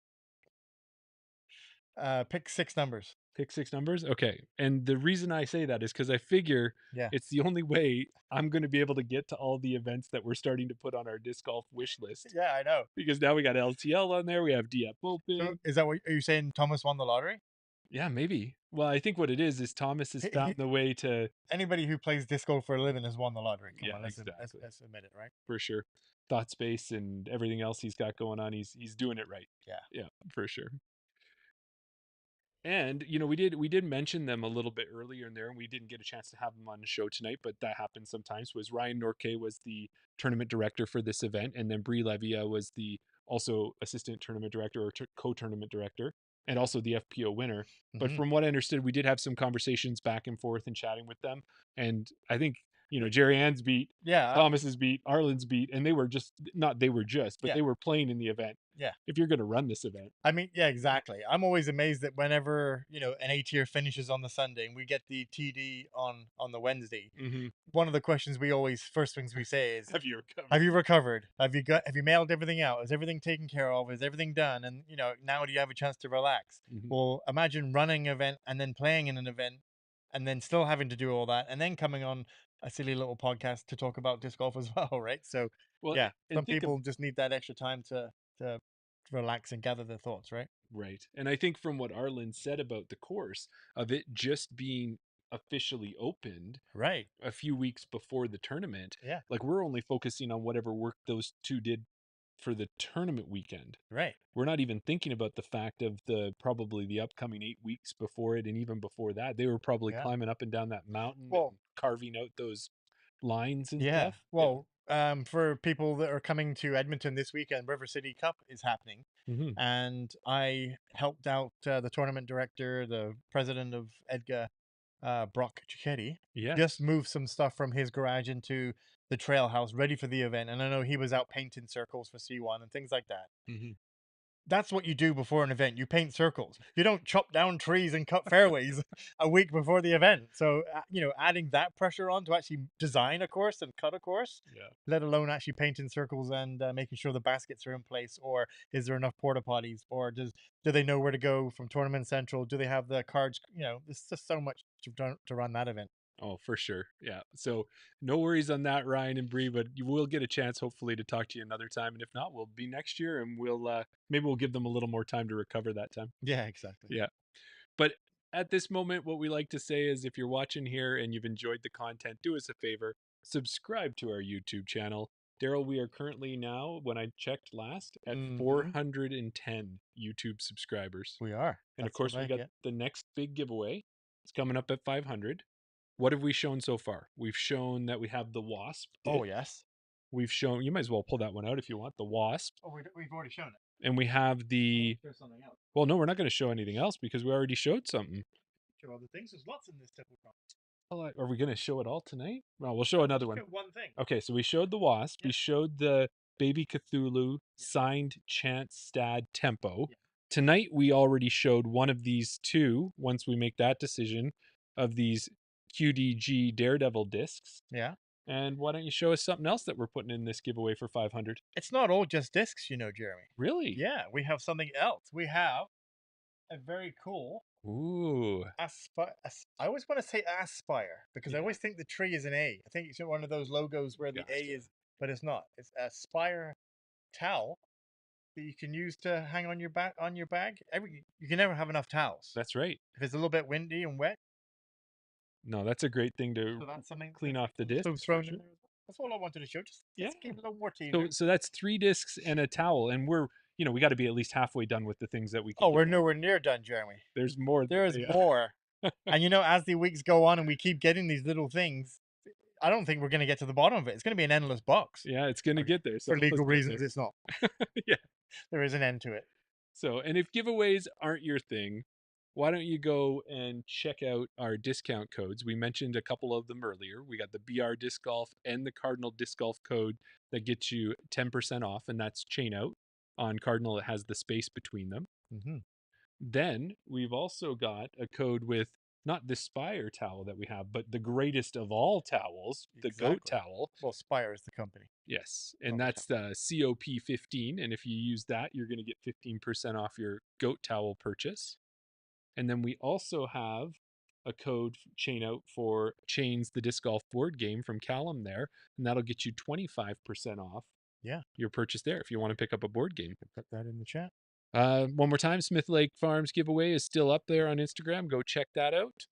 Pick 6 numbers. Pick 6 numbers? Okay. And the reason I say that is because I figure it's the only way I'm going to be able to get to all the events that we're starting to put on our disc golf wish list. Yeah, I know. Because now we got LTL on there. We have DF Open. So is that what are you saying? Thomas won the lottery? Yeah, maybe. Well, I think what it is Thomas has found the way to. Anybody who plays disc golf for a living has won the lottery. Come on, let's admit it, right? For sure. Thought space and everything else he's got going on, he's doing it right. Yeah, for sure. And we did mention them a little bit earlier in there, and we didn't get a chance to have them on the show tonight, but that happens sometimes. Was Ryan Norquet was the tournament director for this event, and then Brie Levia was the also assistant tournament director or co-tournament director, and also the FPO winner. But from what I understood, we did have some conversations back and forth and chatting with them, and I think Jerry Ann's beat, Yeah. Thomas's beat, Arlen's beat, and they were but Yeah. they were playing in the event. Yeah. If you're going to run this event. I mean, yeah, exactly. I'm always amazed that whenever, an A tier finishes on the Sunday and we get the TD on the Wednesday, Mm-hmm. one of the questions first things we say is, Have you recovered? have you recovered? Have you mailed everything out? Is everything taken care of? Is everything done? And, now do you have a chance to relax? Mhm. Well, imagine running an event and then playing in an event and then still having to do all that and then coming on a silly little podcast to talk about disc golf as well, right? So, Well, yeah, and some think of- people just need that extra time to relax and gather their thoughts, right? Right. And I think from what Arlen said about the course of it just being officially opened Right. a few weeks before the tournament, Yeah. like we're only focusing on whatever work those two did for the tournament weekend. Right. We're not even thinking about the fact of probably the upcoming 8 weeks before it. And even before that, they were probably Yeah. climbing up and down that mountain Well, and carving out those lines and yeah. stuff. Well, for people that are coming to Edmonton this weekend, River City Cup is happening. Mm-hmm. And I helped out the tournament director, the president of Edgar, Brock Cicchetti, Yeah. just move some stuff from his garage into the trail house ready for the event. And I know he was out painting circles for C1 and things like that. Mm-hmm. That's what you do before an event. You paint circles. You don't chop down trees and cut fairways a week before the event. So, adding that pressure on to actually design a course and cut a course, Yeah. let alone actually painting circles and making sure the baskets are in place, or is there enough porta potties, or do they know where to go from Tournament Central? Do they have the cards? There's just so much to run that event. Oh, for sure. Yeah. So no worries on that, Ryan and Bree, but you will get a chance hopefully to talk to you another time. And if not, we'll be next year and maybe we'll give them a little more time to recover that time. Yeah, exactly. Yeah. But at this moment, what we like to say is if you're watching here and you've enjoyed the content, do us a favor, subscribe to our YouTube channel. Daryl, we are currently now, when I checked last, at 410 YouTube subscribers. We are. And of course, we got the next big giveaway. It's coming up at 500. What have we shown so far? We've shown that we have the Wasp. Oh, yes. We've shown, you might as well pull that one out if you want, the Wasp. Oh, we've already shown it. And we have the, There's something else. well, no, we're not going to show anything else because we already showed something. Show other things. There's lots in this typical problem. Well, are we going to show it all tonight? Well, we'll show another one. Show one thing. Okay, so we showed the Wasp. Yeah. We showed the Baby Cthulhu signed Chance Stad Tempo. Yeah. Tonight, we already showed one of these two, once we make that decision, of these QDG Daredevil discs. Yeah. And why don't you show us something else that we're putting in this giveaway for 500? It's not all just discs, Jeremy. Really? Yeah, we have something else. We have a very cool. Ooh. I always want to say Aspire because I always think the tree is an A. I think it's one of those logos where the A is, but it's not. It's Aspire towel that you can use to hang on your bag. You can never have enough towels. That's right. If it's a little bit windy and wet. No, that's a great thing to clean off the disc. Sure. That's all I wanted to show. Just give a little more to you. So that's 3 discs and a towel, and we're we got to be at least halfway done with the things that we can. Oh, we're nowhere near done, Jeremy. There's more. There's more. And as the weeks go on and we keep getting these little things, I don't think we're going to get to the bottom of it. It's going to be an endless box. Yeah, it's going to get there. So for legal reasons, it's not. Yeah. There is an end to it. So, and if giveaways aren't your thing, why don't you go and check out our discount codes? We mentioned a couple of them earlier. We got the BR Disc Golf and the Cardinal Disc Golf code that gets you 10% off, and that's chain out. On Cardinal, it has the space between them. Mm-hmm. Then we've also got a code with not the Spire towel that we have, but the greatest of all towels, the goat towel. Well, Spire is the company. Yes, and that's the COP15. And if you use that, you're going to get 15% off your goat towel purchase. And then we also have a code chain out for Chains the Disc Golf board game from Callum there, and that'll get you 25% off your purchase there if you want to pick up a board game. Put that in the chat. One more time, Smith Lake Farms giveaway is still up there on Instagram. Go check that out.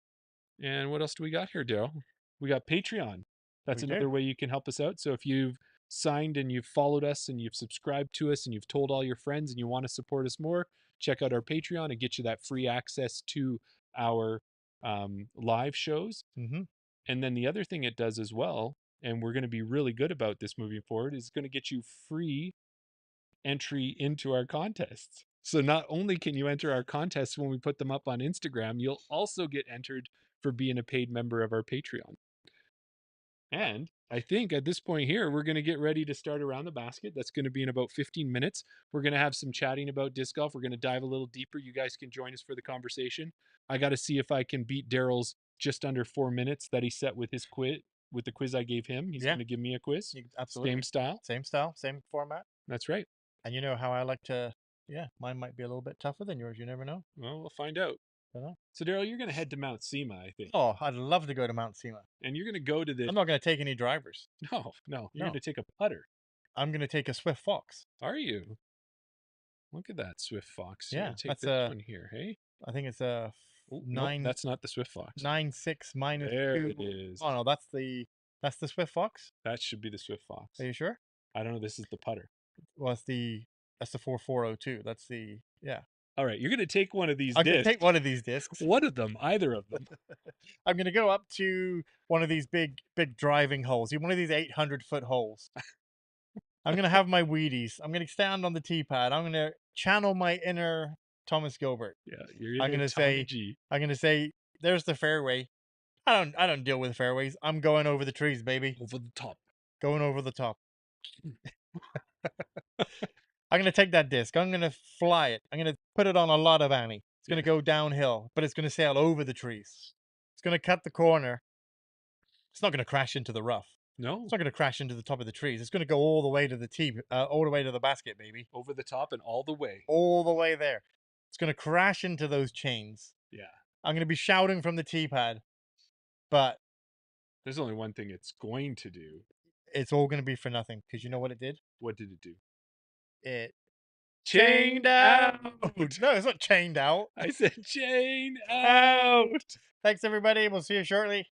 And what else do we got here, Daryl? We got Patreon. That's another way you can help us out. So if you've signed and you've followed us and you've subscribed to us and you've told all your friends and you want to support us more, check out our Patreon and get you that free access to our live shows. Mm-hmm. And then the other thing it does as well, and we're going to be really good about this moving forward, is going to get you free entry into our contests. So not only can you enter our contests when we put them up on Instagram, you'll also get entered for being a paid member of our Patreon. And I think at this point here, we're going to get ready to start around the basket. That's going to be in about 15 minutes. We're going to have some chatting about disc golf. We're going to dive a little deeper. You guys can join us for the conversation. I got to see if I can beat Daryl's just under 4 minutes that he set with his quiz, with the quiz I gave him. He's Yeah. going to give me a quiz. Absolutely. Same style. Same style, same format. That's right. And you know how I like to, mine might be a little bit tougher than yours. You never know. Well, we'll find out. Dunno. So, Daryl, you're going to head to Mount Sema, I think. Oh, I'd love to go to Mount Sema. And you're going to go to this. I'm not going to take any drivers. No. You're No. going to take a putter. I'm going to take a Swift Fox. Are you? Look at that Swift Fox. You're Yeah, gonna take that's this one here, hey? I think it's a Oh, nine. nope, that's not the Swift Fox. 9.6 minus There 2. it is. Oh no, that's the Swift Fox. That should be the Swift Fox. Are you sure? I don't know. This is the putter. Well, that's the 4402. That's the All right, you're gonna take one of these I'm gonna discs. take one of these discs. One of them, either of them. I'm gonna go up to one of these big driving holes. One of these 800-foot holes. I'm gonna have my Wheaties. I'm gonna stand on the tee pad. I'm gonna channel my inner Thomas Gilbert. Yeah, you're. I'm gonna say, I'm gonna say, there's the fairway. I don't deal with fairways. I'm going over the trees, baby. over the top. Going over the top. I'm gonna take that disc. I'm gonna fly it. I'm gonna put it on a lot of Annie. It's gonna go downhill, but it's gonna sail over the trees. It's gonna cut the corner. It's not gonna crash into the rough. No, It's not gonna crash into the top of the trees. It's gonna go all the way to the tee, all the way to the basket, baby. over the top and all the way. All the way there. It's gonna crash into those chains. Yeah. I'm gonna be shouting from the tee pad, but There's only one thing it's going to do. it's all gonna be for nothing because you know what it did? What did it do? It Chained out. No, it's not chained out. I said chain out. Thanks, everybody. We'll see you shortly.